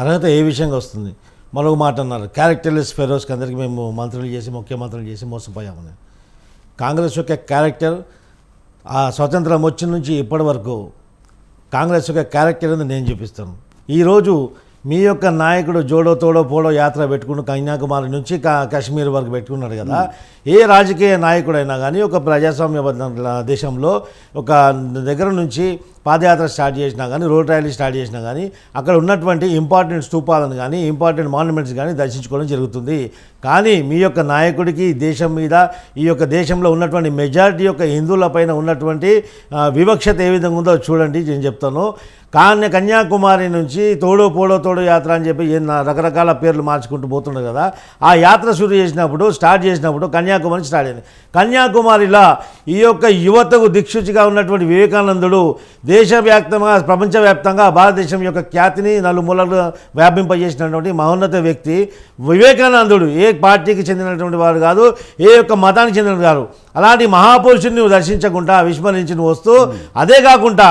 అర్హత ఏ విషయంగా వస్తుంది? మరొక మాట అన్నారు, క్యారెక్టర్లెస్ ఫెలోస్కి అందరికీ మేము మంత్రులు చేసి, ముఖ్యమంత్రులు చేసి మోసపోయామని. కాంగ్రెస్ యొక్క క్యారెక్టర్ ఆ స్వతంత్రం వచ్చిన నుంచి ఇప్పటి వరకు కాంగ్రెస్ యొక్క క్యారెక్టర్ అని నేను చూపిస్తాను. ఈరోజు మీ యొక్క నాయకుడు జోడో తోడో పోడో యాత్ర పెట్టుకుని కన్యాకుమారి నుంచి కాశ్మీర్ వరకు పెట్టుకున్నాడు కదా. ఏ రాజకీయ నాయకుడైనా కానీ ఒక ప్రజాస్వామ్య దేశంలో ఒక దగ్గర నుంచి పాదయాత్ర స్టార్ట్ చేసినా కానీ, రోడ్ ర్యాలీ స్టార్ట్ చేసినా కానీ అక్కడ ఉన్నటువంటి ఇంపార్టెంట్ స్తూపాలను కానీ, ఇంపార్టెంట్ మాన్యుమెంట్స్ కానీ దర్శించుకోవడం జరుగుతుంది. కానీ మీ యొక్క నాయకుడికి దేశం మీద, ఈ యొక్క దేశంలో ఉన్నటువంటి మెజారిటీ యొక్క హిందువులపైన ఉన్నటువంటి వివక్షత ఏ విధంగా ఉందో చూడండి. నేను చెప్తాను, కన్యాకుమారి నుంచి తోడో పోడో తోడో యాత్ర అని చెప్పి రకరకాల పేర్లు మార్చుకుంటూ పోతుండే కదా. ఆ యాత్ర స్టార్ట్ చేసినప్పుడు కన్యాకుమారి స్టార్ట్ అయింది. కన్యాకుమారిలో ఈ యొక్క యువతకు దిక్సూచిగా ఉన్నటువంటి వివేకానందుడు దేశవ్యాప్తంగా, ప్రపంచవ్యాప్తంగా భారతదేశం యొక్క ఖ్యాతిని నలుమూలలు వ్యాపింపజేసినటువంటి మహోన్నత వ్యక్తి వివేకానందుడు. ఏ పార్టీకి చెందినటువంటి వారు కాదు, ఏ యొక్క మతానికి చెందిన కాదు. అలాంటి మహాపురుషుని దర్శించకుండా విస్మరించి వస్తూ, అదే కాకుండా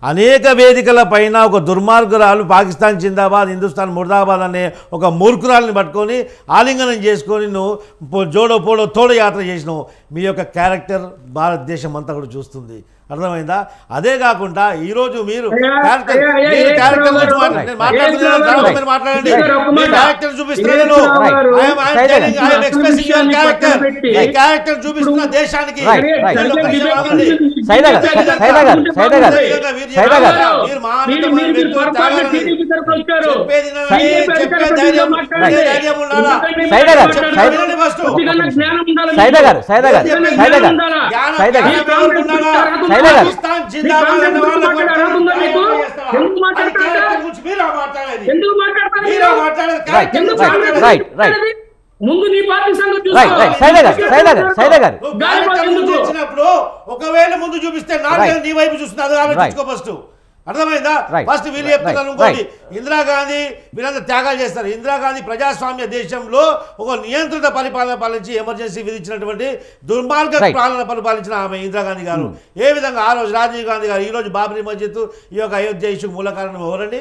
అనేక వేదికల పైన ఒక దుర్మార్గురాలు పాకిస్తాన్ జిందాబాద్, హిందుస్థాన్ ముర్దాబాద్ అనే ఒక మూర్ఖురాలని పట్టుకొని ఆలింగనం చేసుకొని నువ్వు జోడో పోడో తోడో యాత్ర చేసినావు. మీ యొక్క క్యారెక్టర్ భారతదేశం అంతా కూడా చూస్తుంది. అర్థమైందా? అదే కాకుండా ఈ రోజు మీరు అయ్యా, క్యారెక్టర్ అయ్యా, అయ్యా, మీరు ఏ క్యారెక్టర్ రావు గురించి గారు, నేను ఏ మాట్లాడుతున్నాను, రావు తర్వాత గారు, మీరు మాట్లాడండి. ఇక్కడ ఒక మీ మాట. క్యారెక్టర్ చూపిస్తున్నాను ఏ నేను. రావు గారు, I am expressing your character. పెట్టి, మీ క్యారెక్టర్ చూపిస్తున్న దేశానికి Right, right. వీళ్ళు ఒక విషయం ఆగండి. సైదా గారు, సైదా గారు, సైదా గారు, సైదా గారు. మీరు మహాన్నతమైన వ్యక్తులు త్యాగాలని చెప్పేది వినండి, చెప్పే ధైర్యం ధైర్యం ఉండాలా? సైదా గారు, చెప్పేది వినండి first. సైదా గారు, సైదా గారు, సైదా గారు, జ్ఞానం సైదా గారు. ఎవరికి ఉండాలా? సైదా గారు. పాకిస్తాన్ జిందాబాద్ అన్న వాళ్ళకు ఎందుకు అది మాట్లాడతారు? క్యారెక్టర్ గురించి మీరా మాట్లాడేది? ఎందుకు మాట్లాడతారు? మీరా మాట్లాడేది? Right, క్యారెక్టర్ గురించి right, మాట్లాడేది? right, right. ముందు నీ పార్టీ సంగతి Right, right. సైదా గారు, సైదా గారు, సైదా గారు. నువ్వు క్యారెక్టర్ గురించి వచ్చినప్పుడు ఒకవేళ ముందు చూపిస్తే నాలుగు Right. నీ వైపు చూస్తున్నారు ఆలోచించుకో ఫస్ట్. అర్థమైందా? Right. ఫస్ట్ వీళ్ళు Right. చెప్తున్నారు ఇంకోటి, ఇందిరాగాంధీ వీళ్ళంతా త్యాగాలు చేస్తారు. ఇందిరాగాంధీ ప్రజాస్వామ్య దేశంలో ఒక నియంత్రిత పరిపాలన పాలించి ఎమర్జెన్సీ విధించినటువంటి దుర్మార్గ Right. పాలన పరిపాలించిన ఆమె ఇందిరాగాంధీ గారు. ఏ విధంగా ఆ రోజు రాజీవ్ గాంధీ గారు, ఈ రోజు బాబ్రీ మస్జిద్, ఈ యొక్క అయోధ్య ఇష్యూ మూల కారణం ఎవరండి?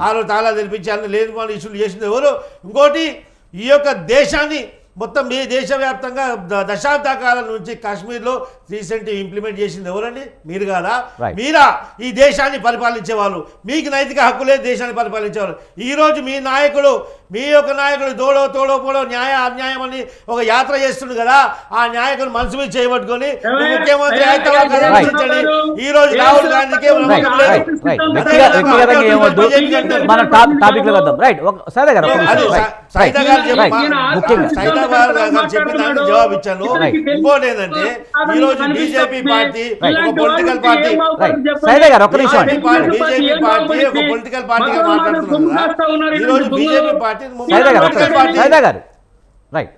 ఆ రోజు తాళా తెలిపించి అన్ని లేని వాళ్ళు ఇష్యూలు చేసింది ఎవరు? ఇంకోటి, ఈ యొక్క దేశాన్ని మొత్తం మీ దేశవ్యాప్తంగా దశాబ్ద కాలం నుంచి కాశ్మీర్లో రీసెంట్ ఇంప్లిమెంట్ చేసింది ఎవరండి? మీరు కాదా? Right. మీరా ఈ దేశాన్ని పరిపాలించే వాళ్ళు? మీకు నైతిక హక్కులే దేశాన్ని పరిపాలించేవాళ్ళు. ఈరోజు మీ నాయకుడు, మీ యొక్క నాయకుడు తోడో పోడో న్యాయ అన్యాయం అని ఒక యాత్ర చేస్తుండు కదా, ఆ నాయకుడు మనసు మీద చేయబట్టుకొని ముఖ్యమంత్రి అయితే ఆలోచించండి. ఈ రోజు రాహుల్ గాంధీకి Right, right, right. వ్యక్తిగతంగా ఏమొద్దు, మనం టాపిక్ లో వద్దాం. రైట్, సైదా గారు, ఒక్క అది నిమిషం. Right, సైదా right, గారు right. ముఖ్యంగా సైదా గారు చెప్పిన దానికి జవాబు ఇచ్చాను. Right. ఇంకోటి ఏంటంటే ఈ రోజు బీజేపీ పార్టీ ఒక పొలిటికల్ పార్టీ, Right. సైదా గారు, ఒక్క నిమిషం. బీజేపీ పార్టీ ఒక పొలిటికల్ పార్టీగా మాట్లాడుతున్నారు కదా. ఈ రోజు బీజేపీ పార్టీ సైదా గారు, ఒక్క పొలిటికల్ నిమిషం. పార్టీ. సైదా గారు, రైట్.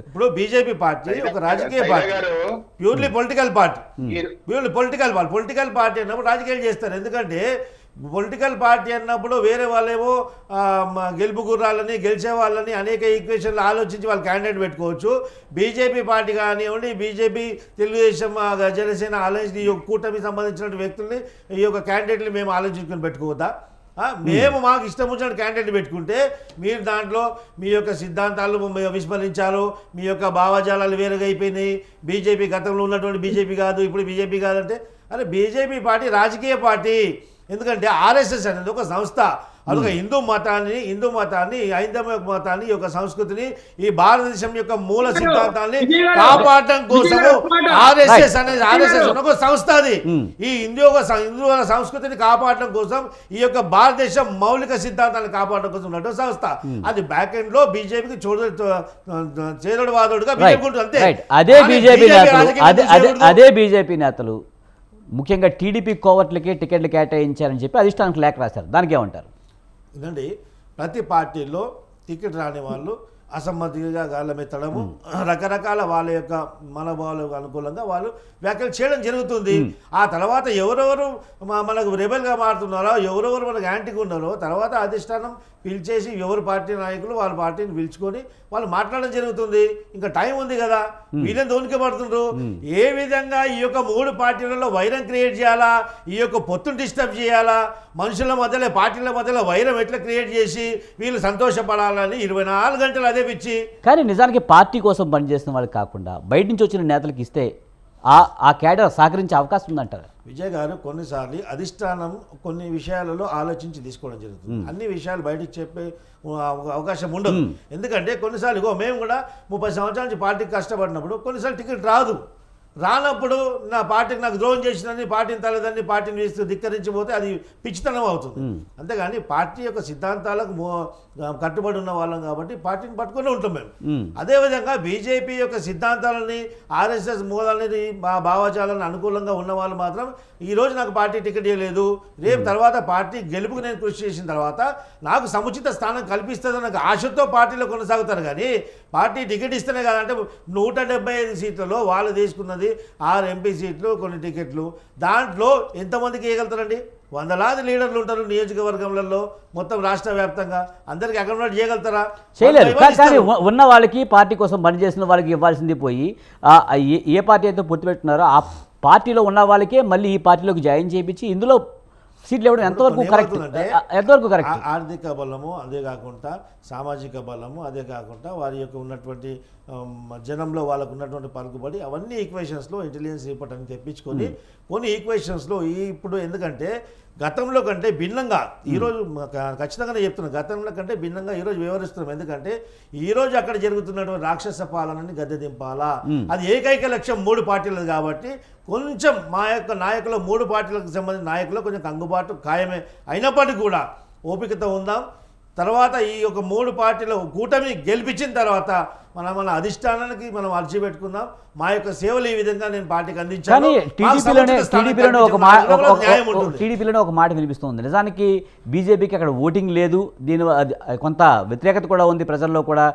ఇప్పుడు బీజేపీ పార్టీ ఒక రాజకీయ party, purely political party. Purely political party అన్నప్పుడు రాజకీయాలు చేస్తారు. ఎందుకంటే పొలిటికల్ పార్టీ అన్నప్పుడు వేరే వాళ్ళేమో గెలుపు గుర్రాలని, గెలిచే వాళ్ళని అనేక ఈక్వేషన్లు ఆలోచించి వాళ్ళు క్యాండిడేట్ పెట్టుకోవచ్చు. బీజేపీ పార్టీ కానివ్వండి, బీజేపీ, తెలుగుదేశం, జనసేన అలయన్స్, ఈ యొక్క కూటమికి సంబంధించిన వ్యక్తుల్ని, ఈ యొక్క క్యాండిడేట్ని మేము ఆలోచించుకొని పెట్టుకోవద్దా? మేము మాకు ఇష్టం వచ్చిన క్యాండిడేట్ పెట్టుకుంటే మీరు దాంట్లో మీ యొక్క సిద్ధాంతాలు విస్మరించారు, మీ యొక్క భావజాలాలు వేరుగా అయిపోయినాయి. బీజేపీ గతంలో ఉన్నటువంటి బీజేపీ కాదు, ఇప్పుడు బీజేపీ కాదంటే, అరే బీజేపీ పార్టీ రాజకీయ పార్టీ. ఎందుకంటే ఆర్ఎస్ఎస్ అనేది ఒక సంస్థ, అదొక హిందూ మతాన్ని, హైందవ మతాన్ని, యొక్క సంస్కృతిని, ఈ భారతదేశం యొక్క మూల సిద్ధాంతాన్ని కాపాడటం కోసము ఆర్ఎస్ఎస్ ఒక సంస్థ. అది ఈ హిందువుల సంస్కృతిని కాపాడటం కోసం, ఈ యొక్క భారతదేశం మౌలిక సిద్ధాంతాన్ని కాపాడటం కోసం ఉన్నటువంటి సంస్థ. అది బ్యాక్ ఎండ్ లో బీజేపీకి చేదోడు వాదోడుగా బీజేపీ ఉంటుంది అంతే. అదే బీజేపీ నేతలు ముఖ్యంగా టీడీపీ కోవర్ట్లకే టికెట్లు కేటాయించారని చెప్పి అధిష్టానానికి లేఖ రాశారు. దానికి ఏమంటారు? ఇదండి, ప్రతి పార్టీలో టికెట్ రాని వాళ్ళు అసమ్మతిగా గాలమెత్తడము, రకరకాల వాళ్ళ యొక్క మనోభావాలకు అనుకూలంగా వాళ్ళు వ్యాఖ్యలు చేయడం జరుగుతుంది. ఆ తర్వాత ఎవరెవరు మనకు రెబెల్గా మారుతున్నారో, ఎవరెవరు మనకు యాంటీగా ఉన్నారో, తర్వాత అధిష్టానం పిలిచేసి ఎవరు పార్టీ నాయకులు వాళ్ళ పార్టీని పిలుచుకొని వాళ్ళు మాట్లాడడం జరుగుతుంది. ఇంకా టైం ఉంది కదా, వీళ్ళని దోనికి పడుతుండ్రు. ఏ విధంగా ఈ యొక్క మూడు పార్టీలలో వైరం క్రియేట్ చేయాలా, ఈ యొక్క పొత్తును డిస్టర్బ్ చేయాలా, మనుషుల మధ్యలో పార్టీల మధ్యలో వైరం ఎట్లా క్రియేట్ చేసి వీళ్ళు సంతోషపడాలని 24 గంటలు అదే పిచ్చి. కానీ నిజానికి పార్టీ కోసం పనిచేస్తున్న వాళ్ళకి కాకుండా బయట నుంచి వచ్చిన నేతలకు ఇస్తే ఆ క్యాడర్ సహకరించే అవకాశం ఉందంటారు? విజయ్ గారు, కొన్నిసార్లు అధిష్టానం కొన్ని విషయాలలో ఆలోచించి తీసుకోవడం జరుగుతుంది. అన్ని విషయాలు బయటికి చెప్పే అవకాశం ఉండదు. ఎందుకంటే కొన్నిసార్లు మేము కూడా 30 సంవత్సరాల నుంచి పార్టీకి కష్టపడినప్పుడు కొన్నిసార్లు టికెట్ రానప్పుడు నా పార్టీకి నాకు ద్రోహం చేసిందని, పార్టీని తలదని, పార్టీని వేస్తూ ధిక్కరించిపోతే అది పిచ్చితనం అవుతుంది. అంతేగాని పార్టీ యొక్క సిద్ధాంతాలకు కట్టుబడి ఉన్న వాళ్ళం కాబట్టి పార్టీని పట్టుకుని ఉంటాం మేము. అదేవిధంగా బీజేపీ యొక్క సిద్ధాంతాలని, ఆర్ఎస్ఎస్ మూలాలని, భావజాలని అనుకూలంగా ఉన్న వాళ్ళు మాత్రం ఈరోజు నాకు పార్టీ టికెట్ ఇవ్వలేదు, రేపు తర్వాత పార్టీ గెలుపుకు నేను కృషి చేసిన తర్వాత నాకు సముచిత స్థానం కల్పిస్తుందని నాకు ఆశతో పార్టీలో కొనసాగుతారు. కానీ పార్టీ టికెట్ ఇస్తేనే కాదంటే 175 సీట్లలో వాళ్ళు తీసుకున్నది 6 ఎంపీ సీట్లు, కొన్ని టికెట్లు, దాంట్లో ఎంతమందికి ఇవ్వగలుగుతారండి? వందలాది లీడర్లు ఉంటారు నియోజకవర్గంలో, మొత్తం రాష్ట్ర వ్యాప్తంగా. అందరికి అకామిడేట్ చేయగలుగుతారా? చేయలేరు. కానీ ఉన్న వాళ్ళకి, పార్టీ కోసం పనిచేసిన వాళ్ళకి ఇవ్వాల్సింది పోయి ఏ పార్టీ అయితే పొత్తు పెట్టున్నారో ఆ పార్టీలో ఉన్న వాళ్ళకే మళ్ళీ ఈ పార్టీలోకి జాయిన్ చేయించి ఇందులో సీట్లు ఇవ్వడం ఎంతవరకు కరెక్ట్, ఎంతవరకు కరెక్ట్? ఆర్థిక బలము అదే కాకుండా సామాజిక బలము అదే కాకుండా వారి యొక్క ఉన్నటువంటి జనంలో వాళ్ళకు ఉన్నటువంటి పలుకుబడి అవన్నీ ఈక్వేషన్స్లో ఇంటెలిజెన్స్ రిపోర్ట్ అని తెప్పించుకొని కొన్ని ఈక్వేషన్స్లో ఇప్పుడు ఎందుకంటే గతంలో కంటే భిన్నంగా ఈరోజు ఖచ్చితంగానే చెప్తున్నాను, గతంలో కంటే భిన్నంగా ఈరోజు వివరిస్తున్నాం. ఎందుకంటే ఈరోజు అక్కడ జరుగుతున్నటువంటి రాక్షస పాలనని గద్దె దింపాలా, అది ఏకైక లక్ష్యం 3 పార్టీలది. కాబట్టి కొంచెం మా యొక్క నాయకులు 3 పార్టీలకు సంబంధించిన నాయకులు కొంచెం కంగుబాటు ఖాయమే అయినప్పటికీ కూడా ఓపికతో ఉందాం. తర్వాత ఈ యొక్క 3 పార్టీల కూటమి గెలిపించిన తర్వాత మన అధిష్టానానికి మనం అర్జీ పెట్టుకుందాం. మా యొక్క సేవలు ఈ విధంగా నేను పార్టీకి అందించాను. కానీ టీడీపీలోనే ఒక మాట వినిపిస్తుంది. నిజానికి బీజేపీకి అక్కడ ఓటింగ్ లేదు, దీని కొంత వ్యతిరేకత కూడా ఉంది ప్రజల్లో కూడా,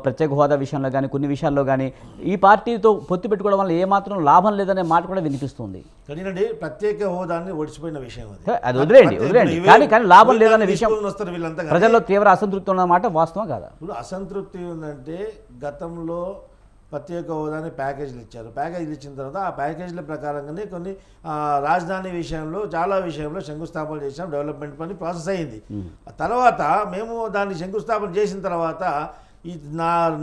ప్రత్యేక హోదా విషయంలో కానీ కొన్ని విషయాల్లో కానీ ఈ పార్టీతో పొత్తు పెట్టుకోవడం వల్ల ఏమాత్రం లాభం లేదనే మాట కూడా వినిపిస్తుంది. కానీ ప్రత్యేక హోదాన్ని ఓడిచిపోయిన విషయం అది వదిలేండి కానీ లాభం లేదనే విషయం ప్రజల్లో తీవ్ర అసంతృప్తి ఉన్నమాట వాస్తవం కాదా? ఇప్పుడు అసంతృప్తి ఉందంటే గతంలో ప్రత్యేక హోదాని ప్యాకేజీలు ఇచ్చారు. ప్యాకేజీలు ఇచ్చిన తర్వాత ఆ ప్యాకేజీల ప్రకారంగానే కొన్ని రాజధాని విషయంలో చాలా విషయంలో శంకుస్థాపన చేసాం, డెవలప్మెంట్ పని ప్రాసెస్ అయ్యింది. తర్వాత మేము దాన్ని శంకుస్థాపన చేసిన తర్వాత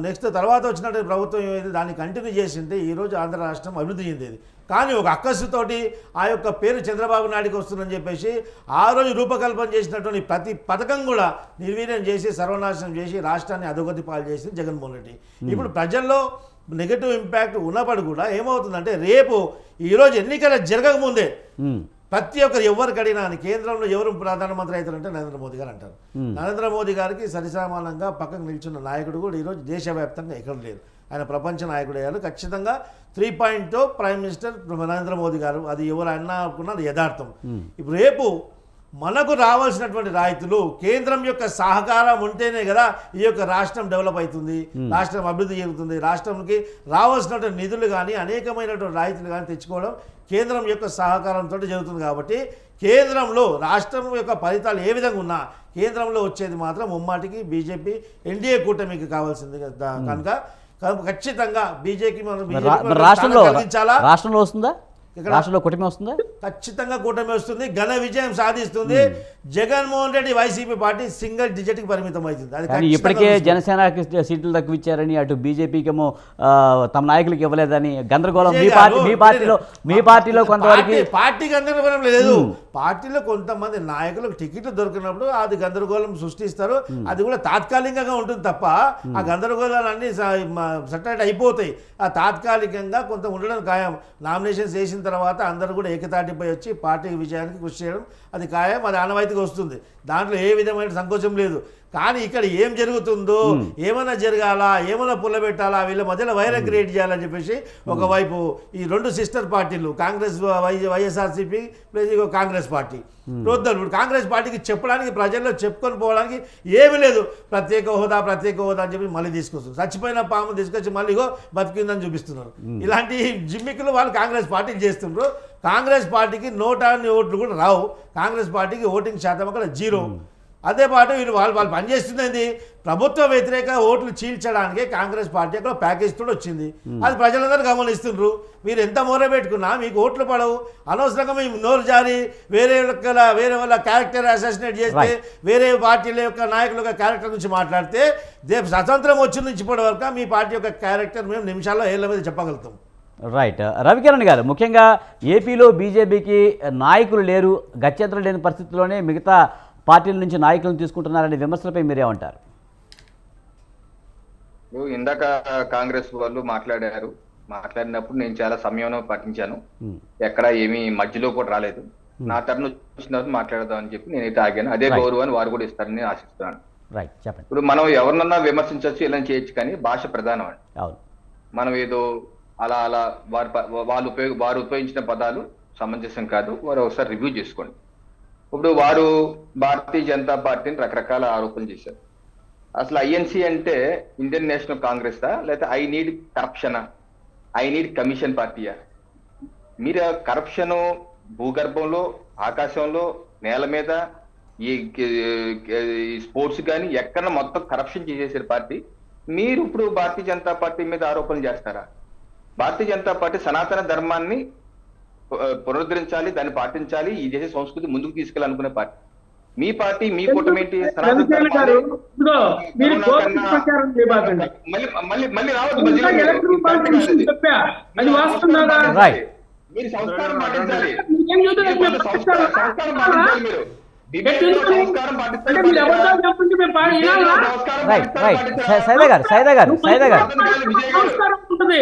నెక్స్ట్ తర్వాత వచ్చినటువంటి ప్రభుత్వం ఏమైతే దాన్ని కంటిన్యూ చేసింటే ఈరోజు ఆంధ్ర రాష్ట్రం అభివృద్ధి చెందేది. కానీ ఒక అక్కసుతోటి ఆ యొక్క పేరు చంద్రబాబు నాయుడుకి వస్తుందని చెప్పేసి ఆ రోజు రూపకల్పన చేసినటువంటి ప్రతి పథకం కూడా నిర్వీర్యం చేసి సర్వనాశనం చేసి రాష్ట్రాన్ని అధోగతి పాలు చేసింది జగన్మోహన్ రెడ్డి. ఇప్పుడు ప్రజల్లో నెగటివ్ ఇంపాక్ట్ ఉన్నప్పుడు కూడా ఏమవుతుందంటే రేపు ఈరోజు ఎన్నికలు జరగకముందే ప్రతి ఒక్కరు ఎవరికి అడిగినా కేంద్రంలో ఎవరు ప్రధానమంత్రి అవుతారంటే నరేంద్ర మోదీ గారు అంటారు. నరేంద్ర మోదీ గారికి సరిసమానంగా పక్కకు నిల్చున్న నాయకుడు కూడా ఈరోజు దేశవ్యాప్తంగా ఎక్కడ లేరు. ఆయన ప్రపంచ నాయకుడు అయ్యారు. ఖచ్చితంగా 3.0 ప్రైమ్ మినిస్టర్ నరేంద్ర మోదీ గారు. అది ఎవరు అన్నా అనుకున్నది యథార్థం. ఇప్పుడు రేపు మనకు రావాల్సినటువంటి రాయితీలు కేంద్రం యొక్క సహకారం ఉంటేనే కదా ఈ యొక్క రాష్ట్రం డెవలప్ అవుతుంది, రాష్ట్రం అభివృద్ధి జరుగుతుంది. రాష్ట్రంకి రావాల్సినటువంటి నిధులు కానీ అనేకమైనటువంటి రాయితీలు కానీ తెచ్చుకోవడం కేంద్రం యొక్క సహకారంతో జరుగుతుంది. కాబట్టి కేంద్రంలో రాష్ట్రం యొక్క ఫలితాలు ఏ విధంగా ఉన్నా కేంద్రంలో వచ్చేది మాత్రం ముమ్మాటికి బీజేపీ ఎన్డీఏ కూటమికి కావాల్సింది కనుక ఖచ్చితంగా బీజేపీ రాష్ట్రంలో వస్తుందా, రాష్ట్రంలో కూటమి వస్తుందా? ఖచ్చితంగా కూటమి వస్తుంది, ఘన విజయం సాధిస్తుంది. Jaganmohan Reddy YCP party single డిజిట్కి పరిమితం అవుతుంది. అది ఇప్పటికే జనసేనకి సీట్లు తక్కువ ఇచ్చారని, అటు బీజేపీకి ఏమో తమ నాయకులకు ఇవ్వలేదని గందరగోళం మీ పార్టీలో కొంతవరకు పార్టీ గందరగోళం లేదు. పార్టీలో కొంతమంది నాయకులకు టికెట్లు దొరికినప్పుడు అది గందరగోళం సృష్టిస్తారు. అది కూడా తాత్కాలికంగా ఉంటుంది తప్ప ఆ గందరగోళాలన్నీ సెటిల్ అయిపోతాయి. ఆ తాత్కాలికంగా కొంత ఉండడం ఖాయం. నామినేషన్స్ వేసిన తర్వాత అందరూ కూడా ఏకతాటిపై వచ్చి పార్టీ విజయానికి కృషి చేయడం అది ఖాయం, అది ఆనవాయితీగా వస్తుంది. దాంట్లో ఏ విధమైన సంకోచం లేదు. కానీ ఇక్కడ ఏం జరుగుతుందో, ఏమైనా జరగాలా, ఏమైనా పుల్లబెట్టాలా, వీళ్ళ మధ్యలో వైరం క్రియేట్ చేయాలని చెప్పేసి ఒకవైపు ఈ 2 సిస్టర్ పార్టీలు కాంగ్రెస్ వైఎస్ఆర్సీపీ ప్లస్ కాంగ్రెస్ పార్టీ వద్దరు. కాంగ్రెస్ పార్టీకి చెప్పడానికి ప్రజల్లో చెప్పుకొని పోవడానికి ఏమీ లేదు. ప్రత్యేక హోదా అని చెప్పి మళ్ళీ తీసుకొస్తారు. చచ్చిపోయిన పాము తీసుకొచ్చి మళ్ళీ బతికిందని చూపిస్తున్నారు. ఇలాంటి జిమ్మికులు వాళ్ళు కాంగ్రెస్ పార్టీకి చేస్తున్నారు. కాంగ్రెస్ పార్టీకి 100 ఓట్లు కూడా రావు. కాంగ్రెస్ పార్టీకి ఓటింగ్ శాతం అక్కడ 0. అదే పాటు వీళ్ళు వాళ్ళు పనిచేస్తుంది ప్రభుత్వ వ్యతిరేక ఓట్లు చీల్చడానికి కాంగ్రెస్ పార్టీ అక్కడ ప్యాకేజ్ కూడా వచ్చింది. అది ప్రజలందరూ గమనిస్తున్నారు. మీరు ఎంత మొర పెట్టుకున్నా మీకు ఓట్లు పడవు. అనవసరంగా మేము నోరు జారి వేరే వాళ్ళ క్యారెక్టర్ అసాసినేట్ చేస్తే, వేరే పార్టీల యొక్క నాయకుల యొక్క క్యారెక్టర్ గురించి మాట్లాడితే స్వతంత్రం వచ్చి నుంచి ఇప్పటి వరకు మీ పార్టీ యొక్క క్యారెక్టర్ మేము నిమిషాల్లో ఏళ్ళ మీద చెప్పగలుగుతాం. రైట్. రవికిరణ్ గారు, ముఖ్యంగా ఏపీలో బీజేపీకి నాయకులు లేరు, గత్యంతరం లేని పరిస్థితుల్లోనే మిగతా పార్టీల నుంచి నాయకులను తీసుకుంటున్నారనే విమర్శలపై మీరేమంటారు? ఇందాక కాంగ్రెస్ వాళ్ళు మాట్లాడినప్పుడు నేను చాలా సమయం పాటించాను. ఎక్కడ ఏమీ మధ్యలో కూడా రాలేదు. నా టర్న్ వచ్చిన మాట్లాడదాం అని చెప్పి నేనైతే ఆగాను. అదే గౌరవాన్ని వారు కూడా ఇస్తారని ఆశిస్తున్నాను. రైట్, చెప్పండి. ఇప్పుడు మనం ఎవరినన్నా విమర్శించవచ్చు, ఇలా చేయొచ్చు, కానీ భాష ప్రధానం అండి. మనం ఏదో అలా వారు ఉపయోగించిన పదాలు సమంజసం కాదు. వారు ఒకసారి రివ్యూ చేసుకోండి. ఇప్పుడు వారు భారతీయ జనతా పార్టీని రకరకాల ఆరోపణలు చేశారు. అసలు ఐఎన్సీ అంటే ఇండియన్ నేషనల్ కాంగ్రెసా, లేకపోతే ఐ నీడ్ కరప్షనా, ఐ నీడ్ కమిషన్ పార్టీయా? మీరు కరప్షన్ భూగర్భంలో, ఆకాశంలో, నేల మీద, ఈ స్పోర్ట్స్ కానీ ఎక్కడ మొత్తం కరప్షన్ చేసేసారు పార్టీ. మీరు ఇప్పుడు భారతీయ జనతా పార్టీ మీద ఆరోపణలు చేస్తారా? భారతీయ జనతా పార్టీ సనాతన ధర్మాన్ని పునరుద్ధరించాలి, దాన్ని పాటించాలి, ఈ దేశ సంస్కృతి ముందుకు తీసుకెళ్ళాలనుకునే పార్టీ. మీ పార్టీ, మీ కూటమి ఏంటి? సనాతన రవికిరణ్ గారు, ఇదిగో మీరు కరోనా కోర్టు కన్నా- ప్రచారం చేయబాకండి. మళ్ళీ రావద్దు మధ్యలో మీరు. ఎలక్ట్రల్ పాలిటిక్స్ చెప్పా, అది వాస్తవం కాదా? రైట్. మీరు సంస్కారం పాటించాలి. మీకేం చెబుతున్నారు? మీరు కొంత సంస్కారం పాటించాలి. మీరు డిబేట్ లో సంస్కారం అంటే మీరు అబద్ధాలు చెప్తుంటే మేము వినాలా? రైట్ రైట్ సైదా గారు సంస్కారం ఉంటుంది.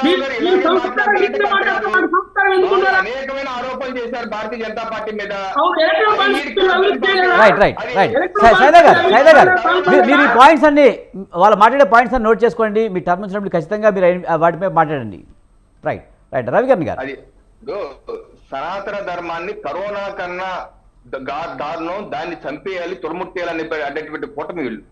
మీరు సంస్కారం ఇస్తే మాట్లాడుతున్నారు, సంస్కారం ఎందుకున్నారా? అనేకమైన ఆరోపణలు చేశారు భారతీయ జనతా పార్టీ మీద. అవును, ఎలక్ట్రల్ పాలిటిక్స్ అభివృద్ధి చేయలేదా? రైట్ సైదా గారు మీరు ఈ పాయింట్స్ అన్ని వాళ్ళు మాట్లాడే పాయింట్స్ అన్ని నోట్ చేసుకోండి. మీ టర్మ్ వచ్చినప్పుడు ఖచ్చితంగా మీరు వాటిపై మాట్లాడండి. రైట్ రవికిరణ్ గారు. అది సనాతన ధర్మాన్ని కరోనా కన్నా దారుణం, దాన్ని చంపేయాలి, తుడముట్టేయాలని అనేటువంటి కూటమి వీళ్ళు.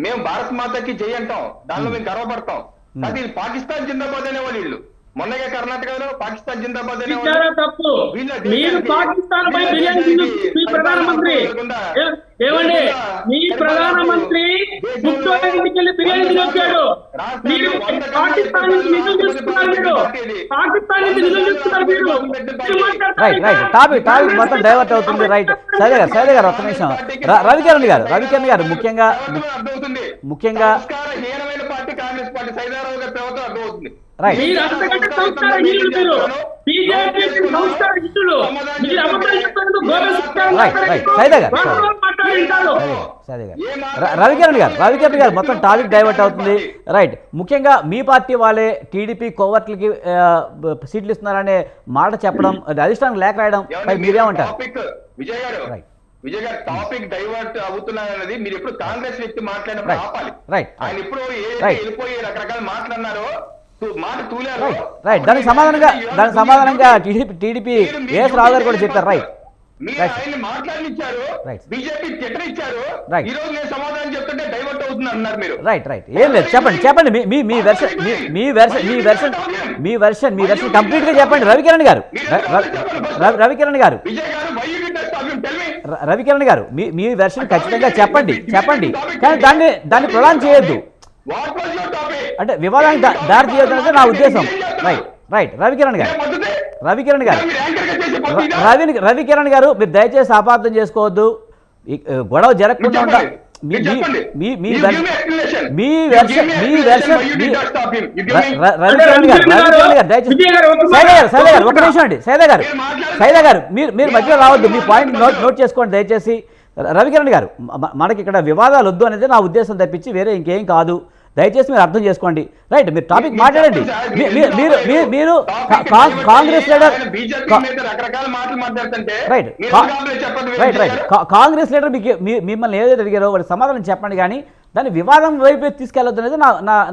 మేము భారత్ మాతకి జై అంటాం, దానిలో మేము గర్వపడతాం. అది పాకిస్తాన్ జిందాబాద్ అనేవాళ్ళు వీళ్ళు. మొన్నగా కర్ణాటకలో పాకిస్తాన్ జిందాబాద్ చాలా తప్పు. మీరు పాకిస్తాన్ పై బిర్యానీ తిని మీ ప్రధానమంత్రి ఏమండి, మీ ప్రధానమంత్రి ఇంటికి వెళ్ళి బిర్యానీ తిని వచ్చాడు. మీరు పాకిస్తాన్ నుంచి నిధులు తీసుకున్నారు, మీరు పాకిస్తాన్ నుంచి నిధులు తీసుకున్నారు. రైట్ టాపిక్ మొత్తం డైవర్ట్ అవుతుంది. రైట్ సైదా గారు ఒక్క నిమిషం. రవికిరణ్ గారు ముఖ్యంగా హీనమైన పార్టీ కాంగ్రెస్ పార్టీ. సైదారావు గారి ప్రభుత్వం అర్థమవుతుంది. రైట్ మీరు అంతకంటే సంస్కార హీనులు, మీరు బీజేపీ సంస్కార హీనులు. మీరు అబద్ధాలు చెప్తారు, గౌరవ సైదా గారు రవికిరణ్ గారు మొత్తం టాపిక్ డైవర్ట్ అవుతుంది. రైట్, ముఖ్యంగా మీ పార్టీ వాళ్ళే టీడీపీ కోవర్ట్లకి సీట్లు ఇస్తున్నారనే మాట చెప్పడం, అధిష్టానం లేఖ రాయడం పై మీరేమంటారు? విజయ్ గారు టాపిక్ డైవర్ట్ అవుతున్నారన్నది మీరు ఎప్పుడు కాంగ్రెస్ వ్యక్తి మాట్లాడినప్పుడు ఆపాలి. ఆయన ఇప్పుడు వెళ్ళిపోయి రకరకాల మాట్లాడినారో మాట తూలారు. రైట్, దానికి సమాధానంగా టీడీపీ ఏఎస్ రావు గారు కూడా చెప్పారు. రైట్, మీరు ఆయన్ని మాట్లాడినిచ్చారు, బీజేపీ టికెట్ ఇచ్చారు. ఈ రోజు నేను సమాధానం చెప్తుంటే డైవర్ట్ అవుతుంది అన్నారు మీరు. రైట్ ఏం లేదు, చెప్పండి మీ వెర్షన్ కంప్లీట్ గా చెప్పండి రవికిరణ్ గారు. రవికిరణ్ గారు మీ వెర్షన్ ఖచ్చితంగా చెప్పండి, కానీ దాన్ని ప్రొలాంగ్ చేయొద్దు, అంటే వివాదానికి దారి తీయొద్దు అనేది నా ఉద్దేశం. రైట్ రవికిరణ్ గారు మీరు దయచేసి అపార్థం చేసుకోవద్దు, గొడవ జరగకుండా సైదా గారు మీరు మధ్యలో రావద్దు, మీ పాయింట్ నోట్ చేసుకోండి దయచేసి. రవికిరణ్ గారు, మనకి ఇక్కడ వివాదాలు వద్దు అనేది నా ఉద్దేశం తప్పించి వేరే ఇంకేం కాదు, దయచేసి మీరు అర్థం చేసుకోండి. రైట్, మీరు టాపిక్ మాట్లాడండి. మీరు కాంగ్రెస్ లీడర్ కాంగ్రెస్ లీడర్ మిమ్మల్ని ఏదైతే అడిగారో వాడి సమాధానం చెప్పండి, కానీ దాన్ని వివాదం వైపు తీసుకెళ్లొద్దు అనేది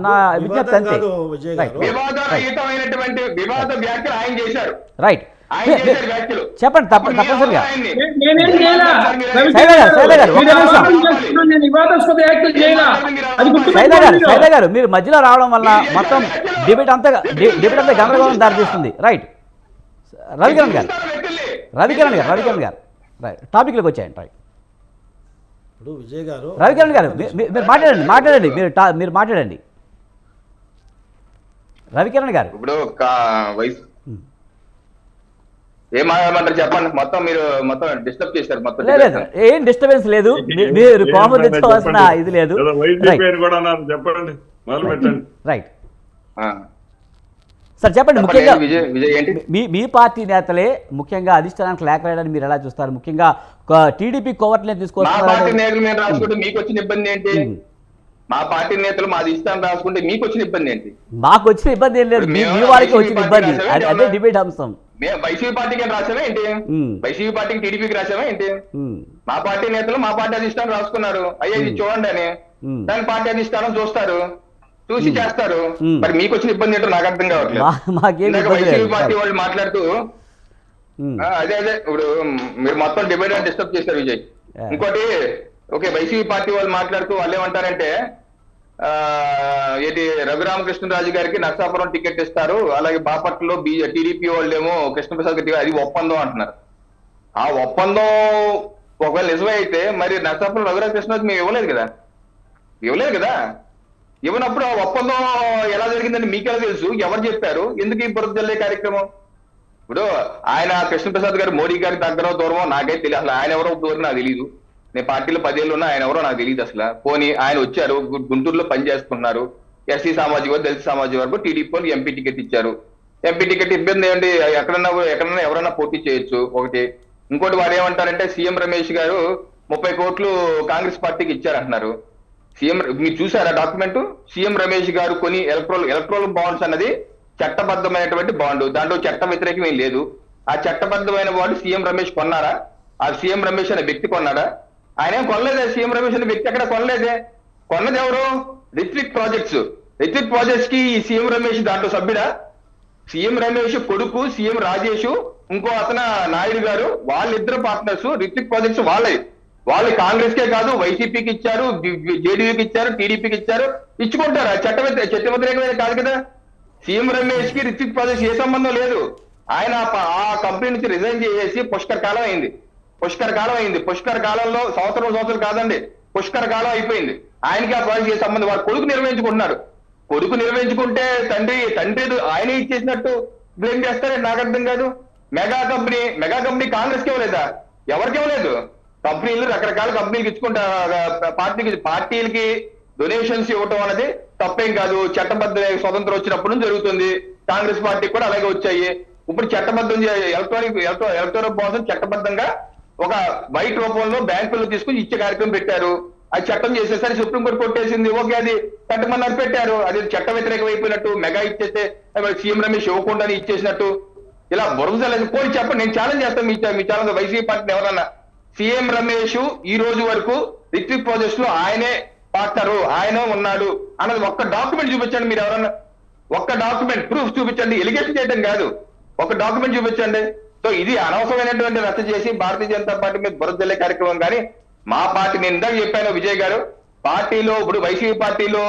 నా విజ్ఞప్తి అంతే. రైట్, చెప్పండి తప్పనిసరిగా. సైదా గారు మీరు మధ్యలో రావడం వల్ల మొత్తం డిబేట్ అంతా గందరగోళం దారితీస్తుంది. రైట్, రవికిరణ్ గారు రైట్, టాపిక్లోకి వచ్చాయండి. రైట్, ఇప్పుడు విజయ్ గారు, రవికిరణ్ గారు మీరు మాట్లాడండి మీరు మాట్లాడండి. రవికిరణ్ గారు ఇప్పుడు ఏం మాట్లాడమంటారు చెప్పండి. మొత్తం డిస్టర్బ్ చేశారు. లేదు, ఏం డిస్టర్బెన్స్ లేదు, మీరు కామన్ తెచ్చుకోవాల్సిన ఇది లేదు. రైట్ సార్, చెప్పండి. ముఖ్యంగా మీ పార్టీ నేతలే ముఖ్యంగా అధిష్టానానికి లేఖ రాయడానికి మీరు ఎలా చూస్తారు? ముఖ్యంగా టీడీపీ కోవర్ట్లే తీసుకొస్తున్నారు. మీకు వచ్చిన ఇబ్బంది ఏంటి? మా పార్టీ నేతలు మా అధిష్టానం రాసుకుంటే మీకు వచ్చిన ఇబ్బంది ఏంటి? మాకు వచ్చిన ఇబ్బంది ఏం లేదు, మీ వారికి వచ్చిన ఇబ్బంది, అదే డిబేట్ అంశం. మేము వైసీపీ పార్టీకి రాసామా ఏంటి? వైసీపీ పార్టీకి టీడీపీకి రాసామా ఏంటి? మా పార్టీ నేతలు మా పార్టీ అధిష్టానం రాసుకున్నారు, అయ్యా ఇది చూడండి అని. దాని పార్టీ అధిష్టానం చూస్తారు, చూసి చేస్తారు. మరి మీకు వచ్చిన ఇబ్బంది ఏంటో నాకు అర్థం కావట్లేదు. వైసీపీ పార్టీ వాళ్ళు మాట్లాడుతూ అదే ఇప్పుడు మీరు మొత్తం డిబేట్ డిస్టర్బ్ చేశారు విజయ్. ఇంకోటి, ఓకే, వైసీపీ పార్టీ వాళ్ళు మాట్లాడుతూ వాళ్ళు ఏమంటారంటే ఏంటి రఘురామకృష్ణరాజు గారికి నర్సాపురం టికెట్ ఇస్తారు, అలాగే బాపట్లలో టీడీపీ వాళ్ళేమో కృష్ణప్రసాద్ గారికి అది ఒప్పందం అంటున్నారు. ఆ ఒప్పందం ఒకవేళ నిజమే అయితే మరి నర్సాపురం రఘురామకృష్ణరాజు మేము ఇవ్వలేదు కదా. ఇవ్వనప్పుడు ఆ ఒప్పందం ఎలా జరిగిందని మీకెలా తెలుసు? ఎవరు చెప్పారు? ఎందుకు ఈ బురద జల్లే కార్యక్రమం? ఇప్పుడు ఆయన కృష్ణప్రసాద్ గారు మోడీ గారి దగ్గర దూరమో నాకైతే తెలియదు, అసలు ఆయన ఎవరో దూరం నాకు తెలియదు. నేను పార్టీలో 10 ఏళ్ళు ఉన్నా, ఆయన ఎవరో నాకు తెలియదు అసలు. పోనీ ఆయన వచ్చారు, గుంటూరులో పని చేసుకున్నారు, ఎస్సీ సామాజిక వర్గం, దళిత సామాజిక వర్గం, టీడీపీ వాళ్ళు ఎంపీ టికెట్ ఇచ్చారు. ఎంపీ టికెట్ ఇబ్బంది ఏంటి, ఎక్కడన్నా ఎవరైనా పోటీ చేయొచ్చు ఒకటి. ఇంకోటి వారు ఏమంటారంటే సీఎం రమేష్ గారు 30 కోట్లు కాంగ్రెస్ పార్టీకి ఇచ్చారంటున్నారు. మీరు చూసారా డాక్యుమెంట్? సీఎం రమేష్ గారు కొన్ని ఎలక్ట్రల్ బాండ్స్ అన్నది చట్టబద్ధమైనటువంటి బాండ్, దాంట్లో చట్ట వ్యతిరేకం ఏం లేదు. ఆ చట్టబద్ధమైన బాండ్ సీఎం రమేష్ కొన్నారా? ఆ సీఎం రమేష్ అనే వ్యక్తి కొన్నాడా? ఆయన ఏం కొనలేదే. సీఎం రమేష్ అనే వ్యక్తి ఎక్కడ కొనలేదే. కొన్నది ఎవరు? రిత్విక్ ప్రాజెక్ట్స్. రిత్విక్ ప్రాజెక్ట్స్ కి ఈ సీఎం రమేష్ దాంట్లో సభ్యుడా? సీఎం రమేష్ కొడుకు సీఎం రాజేష్, ఇంకో అతను నాయుడు గారు, వాళ్ళిద్దరు పార్ట్నర్స్. రిత్విక్ ప్రాజెక్ట్స్ వాళ్ళు కాంగ్రెస్ కే కాదు, వైసీపీకి ఇచ్చారు, జేడీయూకి ఇచ్చారు, టీడీపీకి ఇచ్చారు. ఇచ్చుకుంటారు. చట్ట వ్యతిరేకమైన కాదు కదా. సీఎం రమేష్ కి రిత్విక్ ప్రాజెక్ట్స్ ఏ సంబంధం లేదు. ఆయన ఆ కంపెనీ నుంచి రిజైన్ చేసేసి పుష్కర కాలం అయింది. పుష్కర కాలంలో సంవత్సరం కాదండి, పుష్కర కాలం అయిపోయింది. ఆయనకి ఆ ప్రాజెక్ట్ ఏ సంబంధం? వాడు కొడుకు నిర్వహించుకుంటున్నాడు. కొడుకు నిర్వహించుకుంటే తండ్రి ఆయనే ఇచ్చేసినట్టు బ్లేమ్ చేస్తారే, నాకు అర్థం కాదు. మెగా కంపెనీ కాంగ్రెస్ కి ఇవ్వలేదా? ఎవరికి ఇవ్వలేదు. కంపెనీలు రకరకాల కంపెనీలకు ఇచ్చుకుంటా, పార్టీలకి డొనేషన్స్ ఇవ్వటం అనేది తప్పేం కాదు. చట్టబద్ధ స్వతంత్రం వచ్చినప్పుడు నుంచి జరుగుతుంది. కాంగ్రెస్ పార్టీకి కూడా అలాగే వచ్చాయి. ఇప్పుడు చట్టబద్ధం ఎలక్టోరల్ బాండ్స్ చట్టబద్ధంగా ఒక వైట్ రూపంలో బ్యాంకుల్లో తీసుకుని ఇచ్చే కార్యక్రమం పెట్టారు. అది చట్టం చేసేసరి సుప్రీంకోర్టు కొట్టేసింది. ఓకే, అది కట్టమన్నారు, పెట్టారు. అది చట్ట వ్యతిరేకం అయిపోయినట్టు. మెగా ఇచ్చేస్తే సీఎం రమేష్ ఇవ్వకుండా ఇచ్చేసినట్టు ఇలా బురదలేదు. పోయి చెప్పండి, నేను ఛాలెంజ్ చేస్తాను మీ ఛాలెంజ్ వైసీపీ పార్టీని ఎవరన్నా. సీఎం రమేష్ ఈ రోజు వరకు రిత్విక్ ప్రాజెక్ట్స్ లో ఆయనే పార్ట్నరు, ఆయన ఉన్నాడు అన్నది ఒక్క డాక్యుమెంట్ చూపించండి. మీరు ఎవరన్నా ఒక్క డాక్యుమెంట్ ప్రూఫ్ చూపించండి. ఎలిగేషన్ చేయడం కాదు, ఒక డాక్యుమెంట్ చూపించండి. సో ఇది అనవసరమైనటువంటి రచ్చ చేసి భారతీయ జనతా పార్టీ మీద బురద జల్లే కార్యక్రమం. కానీ మా పార్టీ, నేను ఇందాక చెప్పాను విజయ్ గారు, పార్టీలో ఇప్పుడు వైసీపీ పార్టీలో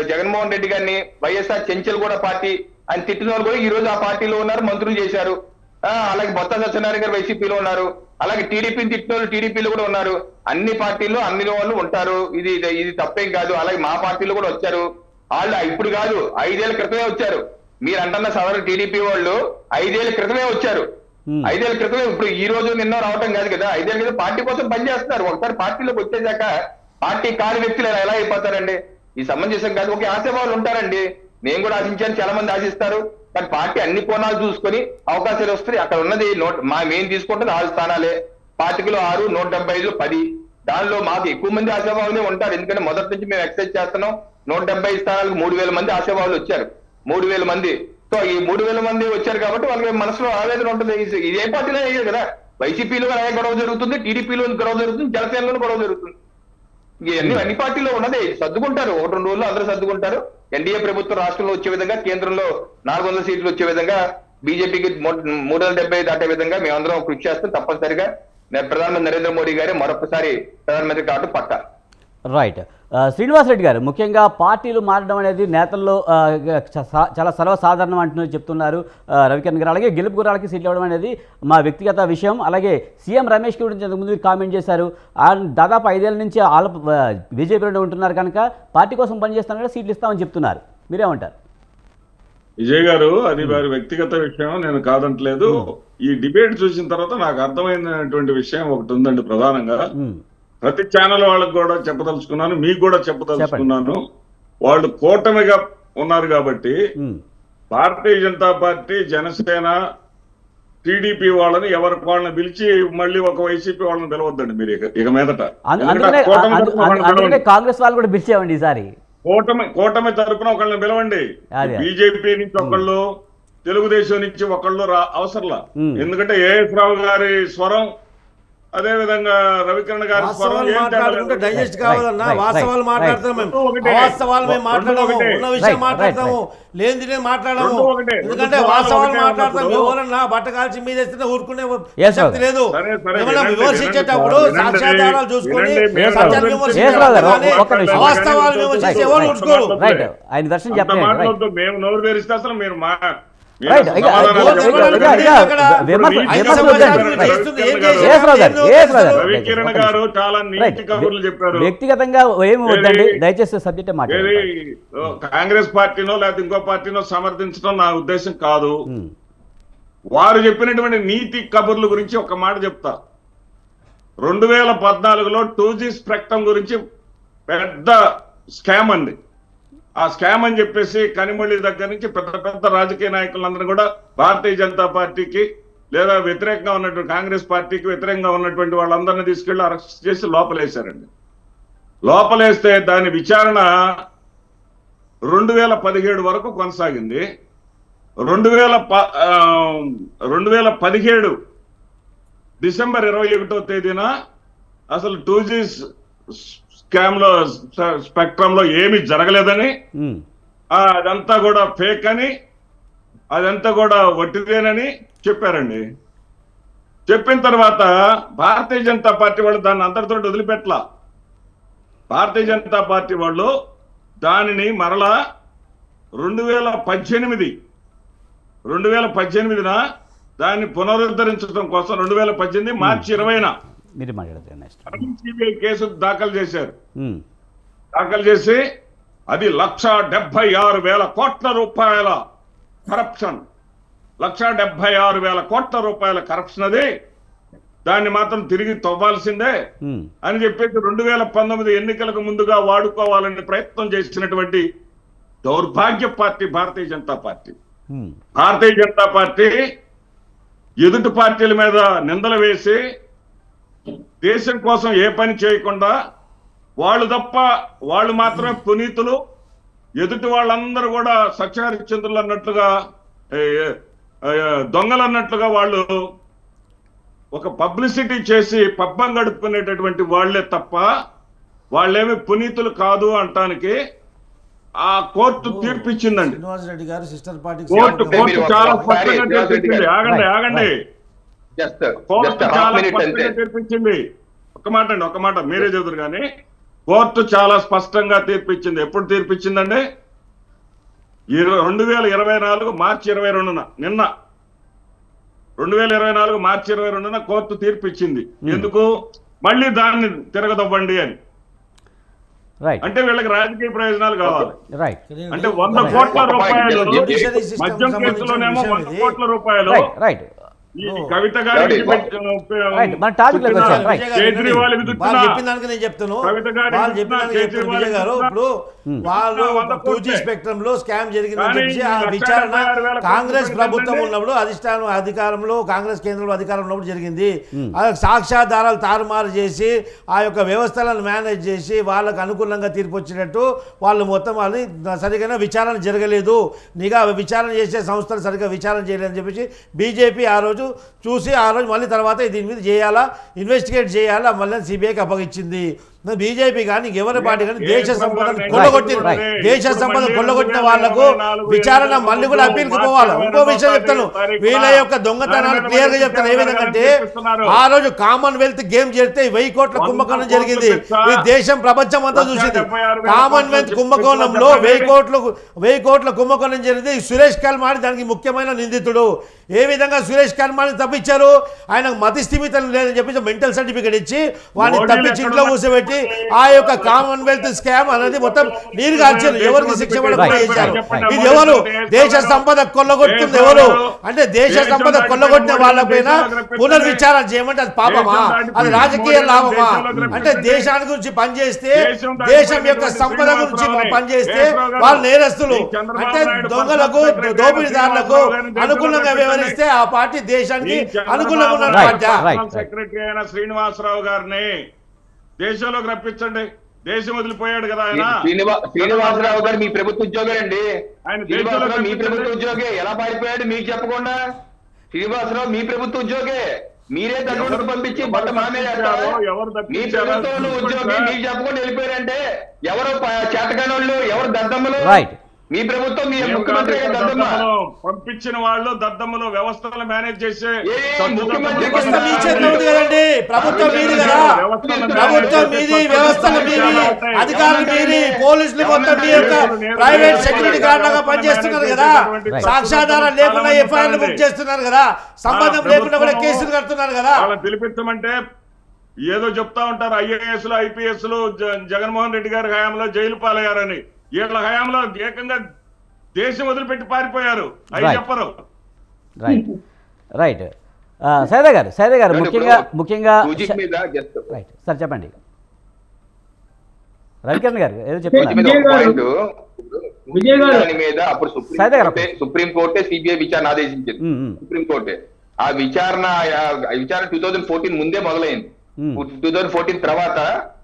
జగన్మోహన్ రెడ్డి గారిని వైఎస్ఆర్ చెంచల్గూడ పార్టీ అని తిట్టిన వాళ్ళు కూడా ఈ రోజు ఆ పార్టీలో ఉన్నారు, మంత్రులు చేశారు. అలాగే బొత్స సత్యనారాయణ గారు వైసీపీలో ఉన్నారు. అలాగే టీడీపీని తిట్టిన వాళ్ళు టీడీపీలో కూడా ఉన్నారు. అన్ని పార్టీల్లో అన్ని వాళ్ళు ఉంటారు. ఇది తప్పేం కాదు. అలాగే మా పార్టీలో కూడా వచ్చారు. వాళ్ళు ఇప్పుడు కాదు, 5 ఏళ్ల క్రితమే వచ్చారు. మీరు అంటున్న సదరు టీడీపీ వాళ్ళు 5 ఏళ్ల క్రితమే వచ్చారు. 5 ఏళ్ల క్రితమే. ఇప్పుడు ఈ రోజు నిన్న రావటం కాదు కదా. 5 ఏళ్ల క్రితం పార్టీ కోసం పనిచేస్తున్నారు. ఒకసారి పార్టీలోకి వచ్చేసాక పార్టీ కాని వ్యక్తులు ఎలా అయిపోతారండి? ఈ సమంజసం కాదు. ఒక ఆశావాళ్ళు ఉంటారండి. నేను కూడా ఆశించాను, చాలా మంది ఆశిస్తారు. కానీ పార్టీ అన్ని కోణాలు చూసుకొని అవకాశాలు వస్తాయి. అక్కడ ఉన్నది మేము తీసుకుంటుంది 6 స్థానాలే. పార్టీలో 6, 175, 10. దానిలో మాకు ఎక్కువ మంది ఆశావాహులే ఉంటారు. ఎందుకంటే మొదటి నుంచి మేము ఎక్సైజ్ చేస్తున్నాం. 170 స్థానాలకు 3,000 మంది ఆశావాహులు వచ్చారు. 3,000 మంది. సో ఈ 3,000 మంది వచ్చారు కాబట్టి వాళ్ళకి మనసులో ఆవేదన ఉంటుంది. ఇది ఏ పార్టీలో అయ్యేది కదా. వైసీపీలో అలాగే గొడవ జరుగుతుంది, టీడీపీలో గొడవ జరుగుతుంది, జనసేనలో గొడవ జరుగుతుంది. ఇవన్నీ అన్ని పార్టీలో ఉన్నదే. సర్దుకుంటారు, 1-2 రోజుల్లో అందరూ సర్దుకుంటారు. ఎన్డీఏ ప్రభుత్వం రాష్ట్రంలో వచ్చే విధంగా, కేంద్రంలో 400 సీట్లు వచ్చే విధంగా, బీజేపీకి 370 దాటే విధంగా మేమందరం కృషి చేస్తాం. తప్పనిసరిగా ప్రధానమంత్రి నరేంద్ర మోడీ గారే మరొకసారి ప్రధానమంత్రి కావడం పక్కా. రైట్. శ్రీనివాసరెడ్డి గారు, ముఖ్యంగా పార్టీలు మారడం అనేది నేతల్లో చాలా సర్వసాధారణం అంటూ చెప్తున్నారు రవికిరణ్ గారు. అలాగే గెలుపు గుర్రాలకి సీట్లు ఇవ్వడం అనేది మా వ్యక్తిగత విషయం. అలాగే సీఎం రమేష్ గురించి ఇంతకుముందు కామెంట్ చేశారు. దాదాపు 5 ఏళ్ల నుంచి బీజేపీలో ఉంటున్నారు కనుక పార్టీ కోసం పనిచేస్తున్నారు కదా, సీట్లు ఇస్తామని చెప్తున్నారు. మీరేమంటారు? విజయ్ గారు, అది వారి వ్యక్తిగత విషయం, నేను కాదంటలేదు. ఈ డిబేట్ చూసిన తర్వాత నాకు అర్థమైనటువంటి విషయం ఒకటి ఉందండి. ప్రధానంగా ప్రతి ఛానల్ వాళ్ళకి కూడా చెప్పదలుచుకున్నాను, మీకు కూడా చెప్పదలుచుకున్నాను. వాళ్ళు కూటమిగా ఉన్నారు కాబట్టి భారతీయ జనతా పార్టీ, జనసేన, టీడీపీ వాళ్ళని ఎవరికి వాళ్ళని పిలిచి మళ్ళీ ఒక వైసీపీ వాళ్ళని పిలవద్దండి మీరు ఇక మీదట. కాంగ్రెస్ వాళ్ళు కూడా పిలిచేవండి ఈసారి. కూటమి తరపున ఒకళ్ళని పిలవండి. బీజేపీ నుంచి ఒకళ్ళు, తెలుగుదేశం నుంచి ఒకళ్ళు అవసరంలా. ఎందుకంటే ఏఎస్ రావు గారి స్వరం, అదే విధంగా రవికిరణ్ గారి స్వరం డైజెస్ట్ కావాలన్నా వాస్తవాలు మాట్లాడతాం. వాస్తవాలు మేము మాట్లాడము, ఉన్న విషయం మాట్లాడతాము, లేనిదే మాట్లాడము. ఎందుకంటే వాస్తవాలు మాట్లాడతాం. ఎవరన్నా బట్ట కాల్చి మీద ఊరుకునే శక్తి లేదు. విమర్శించేటప్పుడు సాక్ష్యాధారాలు చూసుకొని వాస్తవాలు విమర్శించే ఎవరు ఊరుకోరు. మేము నోరు తెరిస్తే అసలు మీరు రవికిరణ్ గారు చాలా నీటి కబుర్లు చెప్పారు. వ్యక్తిగతంగా ఏమి వద్దండి, దయచేసి సబ్జెక్ట్ మాట్లాడండి. కాంగ్రెస్ పార్టీనో లేకపోతే ఇంకో పార్టీనో సమర్థించడం నా ఉద్దేశం కాదు. వారు చెప్పినటువంటి నీతి కబుర్ల గురించి ఒక మాట చెప్తా. 2014లో 2G స్పెక్ట్రమ్ గురించి పెద్ద స్కామ్ అండి. ఆ స్కామ్ అని చెప్పేసి కనిమొళి దగ్గర నుంచి పెద్ద పెద్ద రాజకీయ నాయకులందరూ కూడా భారతీయ జనతా పార్టీకి లేదా వ్యతిరేకంగా ఉన్నటువంటి కాంగ్రెస్ పార్టీకి వ్యతిరేకంగా ఉన్నటువంటి వాళ్ళందరినీ తీసుకెళ్లి అరెస్ట్ చేసి లోపలేశారండి. లోపలేస్తే దాని విచారణ 2017 వరకు కొనసాగింది. 2017 డిసెంబర్ 21వ తేదీన అసలు 2G స్పెక్ట్రమ్ లో ఏమి జరగలేదని, అదంతా కూడా ఫేక్ అని, అదంతా కూడా వట్టిదేనని చెప్పారండి. చెప్పిన తర్వాత భారతీయ జనతా పార్టీ వాళ్ళు దాన్ని అంతటితో వదిలిపెట్టలా. భారతీయ జనతా పార్టీ వాళ్ళు దానిని మరలా 2018న దాన్ని పునరుద్ధరించడం కోసం 2018 మార్చి 20న సిబిఐ కేసు దాఖలు చేశారు. దాఖలు చేసి అది 1,76,000 కోట్ల రూపాయల కరప్షన్, 1,76,000 కోట్ల రూపాయల కరప్షన్. అది దాన్ని మాత్రం తిరిగి తవ్వాల్సిందే అని చెప్పేసి 2019 ఎన్నికలకు ముందుగా వాడుకోవాలని ప్రయత్నం చేసినటువంటి దౌర్భాగ్య party Bharatiya Janata party. Bharatiya Janata party ఎదుటి పార్టీల మీద నిందలు వేసి దేశం కోసం ఏ పని చేయకుండా వాళ్ళు తప్ప వాళ్ళు మాత్రమే పునీతులు, ఎదుటి వాళ్ళందరూ కూడా సత్యహరిశ్చంద్రులు అన్నట్లుగా దొంగలు అన్నట్లుగా వాళ్ళు ఒక పబ్లిసిటీ చేసి పబ్బం గడుపుకునేటటువంటి వాళ్లే తప్ప వాళ్ళేమి పునీతులు కాదు అంటానికి ఆ కోర్టు తీర్పిచ్చిందండి. శ్రీనివాసరెడ్డి గారు సిస్టర్ పార్టీ కోర్టు చాలా స్పష్టంగా తీర్పిచ్చింది. ఆగండి కోర్టు చాలా స్పష్టంగా తీర్పిచ్చింది. ఒక మాట మీరే చదువురు కానీ కోర్టు చాలా స్పష్టంగా తీర్పిచ్చింది. ఎప్పుడు తీర్పిచ్చిందండి? 2024 మార్చి 22న, నిన్న 2024 మార్చి 22న కోర్టు తీర్పిచ్చింది. ఎందుకు? మళ్ళీ దాన్ని తిరగదవ్వండి అని. అంటే వీళ్ళకి రాజకీయ ప్రయోజనాలు కావాలి. అంటే 100 కోట్ల రూపాయలు మద్యం కేసులోనేమో 100 కోట్ల రూపాయలు కవిత గారికి కేజ్రీవాల్ నేను చెప్తాను. విజయ్ గారు ఇప్పుడు వాళ్ళు 2G స్పెక్ట్రమ్ లో స్కామ్ జరిగిందని చెప్పి ఆ విచారణ కాంగ్రెస్ ప్రభుత్వం ఉన్నప్పుడు అధికారంలో కాంగ్రెస్ కేంద్రంలో అధికారంలో ఉన్నప్పుడు జరిగింది. సాక్ష్యాధారాలు తారుమారు చేసి ఆ యొక్క వ్యవస్థలను మేనేజ్ చేసి వాళ్ళకు అనుకూలంగా తీర్పు వచ్చినట్టు వాళ్ళు మొత్తం వాళ్ళని సరిగ్గా విచారణ జరగలేదు, నిఘా విచారణ చేసే సంస్థలు సరిగ్గా విచారణ చేయలేదని చెప్పేసి బీజేపీ ఆ రోజు చూసి ఆ రోజు మళ్ళీ తర్వాత దీని మీద చేయాలా, ఇన్వెస్టిగేట్ చేయాలా, మళ్ళీ సిబిఐకి అప్పగించింది. బీజేపీ కానీ ఎవరి పార్టీ కానీ దేశ సంపదను కొల్లగొట్టిన వాళ్లకు విచారణ మళ్ళీ కూడా అప్పీల్కి పోవాలి. ఇంకో విషయం చెప్తాను, వీళ్ళ యొక్క దొంగతనాలు క్లియర్ గా చెప్తాను. ఏ విధంగా అంటే ఆ రోజు కామన్వెల్త్ గేమ్ జరిగితే 1000 కోట్ల కుంభకోణం జరిగింది. ఈ దేశం ప్రపంచం అంతా చూసింది. కామన్వెల్త్ కుంభకోణంలో 1000 కోట్ల కుంభకోణం జరిగింది. సురేష్ కల్మాడి దానికి ముఖ్యమైన నిందితుడు. ఏ విధంగా సురేష్ కల్మాడిని తప్పించారు? ఆయనకు మతి స్థిమితం లేదని చెప్పి మెంటల్ సర్టిఫికేట్ ఇచ్చి వాడిని తప్పించి ఇంట్లో కూర్చోబెట్టి ఆ యొక్క కామన్వెల్త్ స్కామ్ అనేది మొత్తం నీరుగా అర్చారు. ఎవరికి శిక్ష పడకుండా చేశారు. ఇది ఎవరు? దేశ సంపద కొల్లగొట్టింది ఎవరు అంటే దేశ సంపద కొల్లగొట్టిన వాళ్ళపైన పునర్విచారణ చేయమంటే అది పాపమా? అది రాజకీయ లాభమా? అంటే దేశాన్ని గురించి పనిచేస్తే, దేశం యొక్క సంపద గురించి పనిచేస్తే వాళ్ళు నేరస్తులు. అంటే దొంగలకు, దోపిడీదారులకు అనుకూలంగా వ్యవహరిస్తే ఆ పార్టీ దేశానికి అనుకూలంగా ఉన్న పార్టీ. సెక్రటరీ అయిన శ్రీనివాసరావు గారిని దేశంలోకి రప్పించండి. దేశం వదిలిపోయాడు కదా ఆయన. శ్రీనివాసరావు గారు మీ ప్రభుత్వ ఉద్యోగి అండి. శ్రీనివాసరావు మీ ప్రభుత్వ ఉద్యోగి ఎలా పారిపోయాడు మీకు చెప్పకుండా? శ్రీనివాసరావు మీ ప్రభుత్వ ఉద్యోగే, మీరే తగ్గుడు పంపించి బట్ట మామేస్తారు. మీ ప్రభుత్వంలో ఉద్యోగి మీకు చెప్పకుండా వెళ్ళిపోయారంటే ఎవరు చేతకాని వాళ్ళు, ఎవరు దద్దమ్మలు? మీ ప్రభుత్వం, మీ ముఖ్యమంత్రి పంపించిన వాళ్ళు దద్దమ్మలు వ్యవస్థలు మేనేజ్ చేసే ప్రభుత్వం మీది కదా, ప్రభుత్వం మీది, వ్యవస్థలు మీది, అధికారులు మీది, పోలీసులు మొత్తం మీ యొక్క ప్రైవేట్ సెక్యూరిటీ గార్డుగా పనిచేస్తున్నారు కదా. సాక్ష్యాధారాలు లేకుండా ఎఫ్ఐఆర్లు బుక్ చేస్తున్నారు కదా, సంబంధం లేకుండా కూడా కేసులు కడుతున్నారు కదా. వాళ్ళని పిలిపించమంటే ఏదో చెప్తా ఉంటారు, ఐఏఎస్లు ఐపీఎస్లు జగన్మోహన్ రెడ్డి గారి హయాంలో జైలు పాలయ్యారని. వీళ్ళ హయాంలో ఏకంగా దేశం వదిలిపెట్టి పారిపోయారు. అవి చెప్పరు. రైట్ సైదా గారు ముఖ్యంగా సూచిక మీద just రైట్ సార్ చెప్పండి. రవికిరణ్ గారు ఏదో సూచిక చెప్తున్నారు. మీద ఒక point. విజయ్ గారు. దాని మీద అప్పుడు సైదా గారు. సుప్రీంకోర్టే సిబిఐ విచారణ ఆదేశించింది. మ్మ్. సుప్రీంకోర్టే ఆ విచారణ 2014 ముందే మొదలైంది. 2014 తర్వాత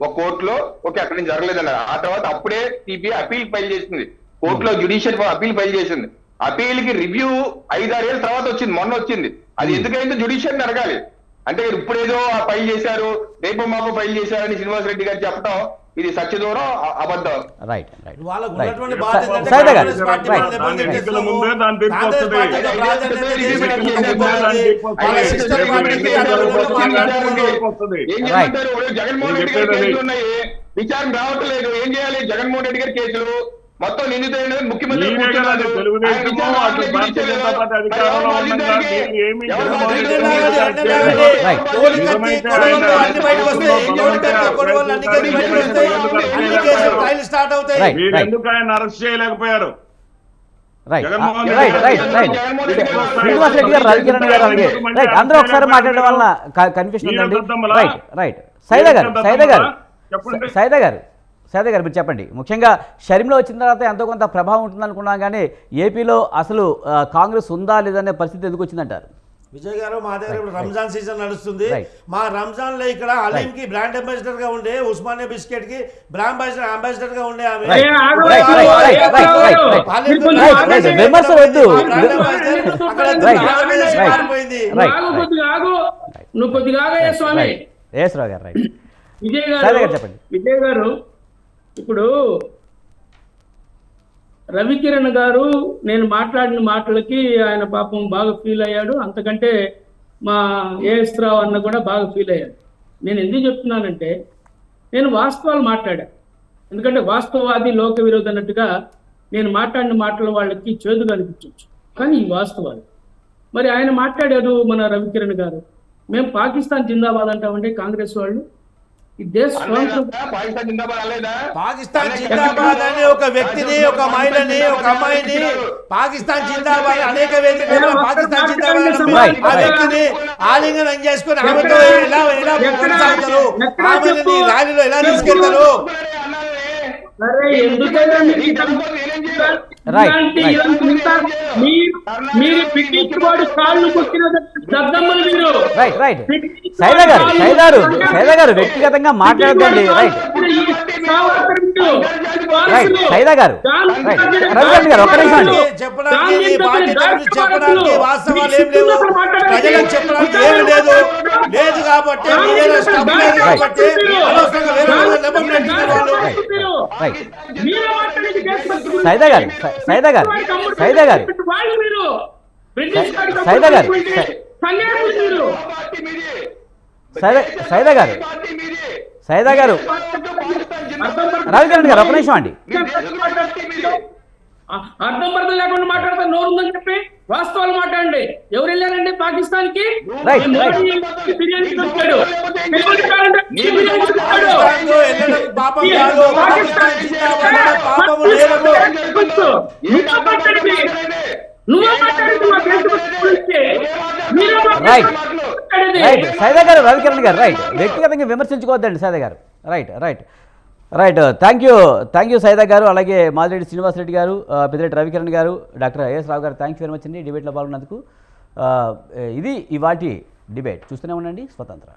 ఒక కోర్టులో ఓకే అక్కడి నుంచి జరగలేదన్నారు. ఆ తర్వాత అప్పుడే సిబిఐ అపీల్ ఫైల్ చేసింది. కోర్టులో జ్యుడిషియల్ అపీల్ ఫైల్ చేసింది. అపీల్ కి రివ్యూ 5-6 ఏళ్ళ తర్వాత వచ్చింది, మొన్న వచ్చింది. అది ఎందుకైందో జ్యుడిషియల్ అడగాలి. అంటే ఇప్పుడేదో ఫైల్ చేశారు, రేపు మాపు ఫైల్ చేశారని శ్రీనివాస్ రెడ్డి గారు చెప్పడం ఇది సత్యదూరం, అబద్ధం. రైట్ వాళ్ళకు రైట్ ఉన్నటువంటి బాధ్యత అంటే సైదా గారు కాంగ్రెస్ పార్టీ రైట్ వాళ్ళని దెబ్బలు ఎన్నికల తిట్టేస్తాము. ముందే దాని తీర్పు కాంగ్రెస్ వస్తుంది. పార్టీలో ప్రాధాన్యత దేశంలో ఇవ్వాలి. వాళ్ళ సిస్టర్ పార్టీకి ఏం అనుగుణంగా మాట్లాడుతున్నారు. చేస్తారు? జగన్మోహన్ రెడ్డి గారి కేసులు ఉన్నాయి, విచారణ రావట్లేదు. ఏం చేయాలి? జగన్మోహన్ రెడ్డి గారి కేసులు మొత్తం నిందితులైన ముఖ్యమంత్రి మీరే కూర్చున్నారు. కదా తెలుగుదేశము, ఆయన విచారణ అటు రావట్లేదు, భారతీయ విచారణ జనతా పార్టీ లేదు. అధికారంలో ఎవరు ఉండగా బాధ్యులు మీరు ఏమి ఎవరు జగన్మోహన్ బాధ్యులు? రెడ్డి రైట్. తోలికత్తి గొడవలు అన్ని బయటకు వస్తాయి. ఏం తోలికత్తి గొడవలు అన్ని కేసులు బయటకు వస్తాయి. అన్ని కేసులు ట్రయల్ స్టార్ట్ అవుతాయి. రైట్. మీరు ఎందుకు ఆయన అరెస్ట్ చేయలేకపోయారు? Right Jaganmohan right Reddy right right Jaganmohan Reddy గారు శ్రీనివాస్ రెడ్డి గారు రవికిరణ్ గారు అలాగే రైట్ అందరూ ఒకసారి మాట్లాడడం వల్ల కన్ఫ్యూషన్ ఉందండి. రైట్ రైట్ సైదా గారు మీరు చెప్పండి. ముఖ్యంగా షర్మిల వచ్చిన తర్వాత ఎంతో కొంత ప్రభావం ఉంటుంది అనుకున్నాం, కానీ ఏపీలో అసలు కాంగ్రెస్ ఉందా లేదనే పరిస్థితి ఎందుకు వచ్చిందంటారు? విజయ్ గారు, మా దగ్గర ఇప్పుడు రంజాన్ సీజన్ నడుస్తుంది. Right. మా రంజాన్ లో ఇక్కడ హలీం కి బ్రాండ్ అంబాసిడర్ గా ఉండే, ఉస్మానియా బిస్కెట్ కి బ్రాండ్ అంబాసిడర్ గా ఉండే ఆమె Right. ఆగు, రైట్ ఆగు, రైట్ ఆగు, రైట్ ఆగు, రైట్ రైట్ ఆగు. రైట్ హాలీవుడ్ మీరు రైట్ ఆగండి. రైట్ విమర్శ వద్దు. బ్రాండ్ అంబాసిడర్ అక్కడ Right. ఆంధ్రప్రదేశ్ Right. మారిపోయింది. Right. ఆగు, కొద్దిగా ఆగు. నువ్వు కొద్దిగా ఆగయ్యా స్వామి. రైట్ ఎస్ రావు గారు రైట్ విజయ్ సైదా గారు గారు చెప్పండి. విజయ్ గారు, ఇప్పుడు రవికిరణ్ గారు నేను మాట్లాడిన మాటలకి ఆయన పాపం బాగా ఫీల్ అయ్యాడు. అంతకంటే మా ఏఎస్ రావు అన్న కూడా బాగా ఫీల్ అయ్యాడు. నేను ఎందుకు చెప్తున్నానంటే నేను వాస్తవాలు మాట్లాడా. ఎందుకంటే వాస్తవవాది లోక విరోధి అన్నట్టుగా నేను మాట్లాడిన మాటలు వాళ్ళకి చేదుగా అనిపించవచ్చు, కానీ ఈ వాస్తవాలు. మరి ఆయన మాట్లాడారు మన రవికిరణ్ గారు, మేము పాకిస్తాన్ జిందాబాద్ అంటామండి కాంగ్రెస్ వాళ్ళు. ఈ దేశ స్వాతంత్రం పాకిస్తాన్ జిందాబాద్ అనలేదా? పాకిస్తాన్ జిందాబాద్ అని ఒక వ్యక్తిని, ఒక మహిళని, ఒక అమ్మాయిని పాకిస్తాన్ జిందాబాద్ అనేక వేదికల్లో పాకిస్తాన్ జిందాబాద్ అని ఆ వ్యక్తిని ఆలింగనం చేసుకుని ఆమెతో ఎలా కొనసాగుతారు? ఆమెని ర్యాలీలో ఎలా తీసుకెళ్తారు? అరే ఎందుకైనా మీరు బ్రిటిష్ వాడు కాళ్ళు కొట్టిన దద్దమ్మలు మీరు. రైట్ రైట్ సైదా గారు వ్యక్తిగతంగా మాట్లాడద్దండి. రైట్ రైట్ సైదా గారు రైట్ రవికిరణ్ గారు ఒక్క నిమిషం అండి. చెప్పడానికి నీ బాధ్యత గురించి చెప్పడానికి వాస్తవాలు ఏం లేవు, ప్రజలకు చెప్పడానికి ఏమి లేదు కాబట్టి మీరేదో స్టఫ్ లేదు కాబట్టి అనవసరంగా వేరే వాళ్ళ నెపం నెట్టిన వాళ్ళు. రైట్ సైదా గారు సైదా గారు రవికిరణ్ గారు ఒక్క నిమిషం అండి. అర్థం పర్థం లేకుండా మాట్లాడతారు. నోరు ఉందని చెప్పి వాస్తవాలు మాట్లాడండి. ఎవరు వెళ్ళారండి పాకిస్తాన్ కి? రైట్ బిర్యానీ వచ్చాడు. పాకిస్తాన్లో వెళ్ళడం పాపం కాదు, పాకిస్తాన్ జిందాబాద్ పాపము లేదు. రైట్ రైట్ సైదా గారు రవికిరణ్ గారు రైట్ వ్యక్తిగతంగా విమర్శించుకోవద్దండి సైదా గారు. Right right right thank you Saida గారు, అలాగే మాదిరెడ్డి శ్రీనివాస్ రెడ్డి గారు, పెద్దిరెడ్డి రవికిరణ్ గారు, డాక్టర్ ఏఎస్ రావు గారు, థ్యాంక్ యూ వెరీ మచ్ అండి డిబేట్లో పాల్గొన్నందుకు. ఇది ఇవాటి డిబేట్. చూస్తూనే ఉండండి స్వతంత్ర.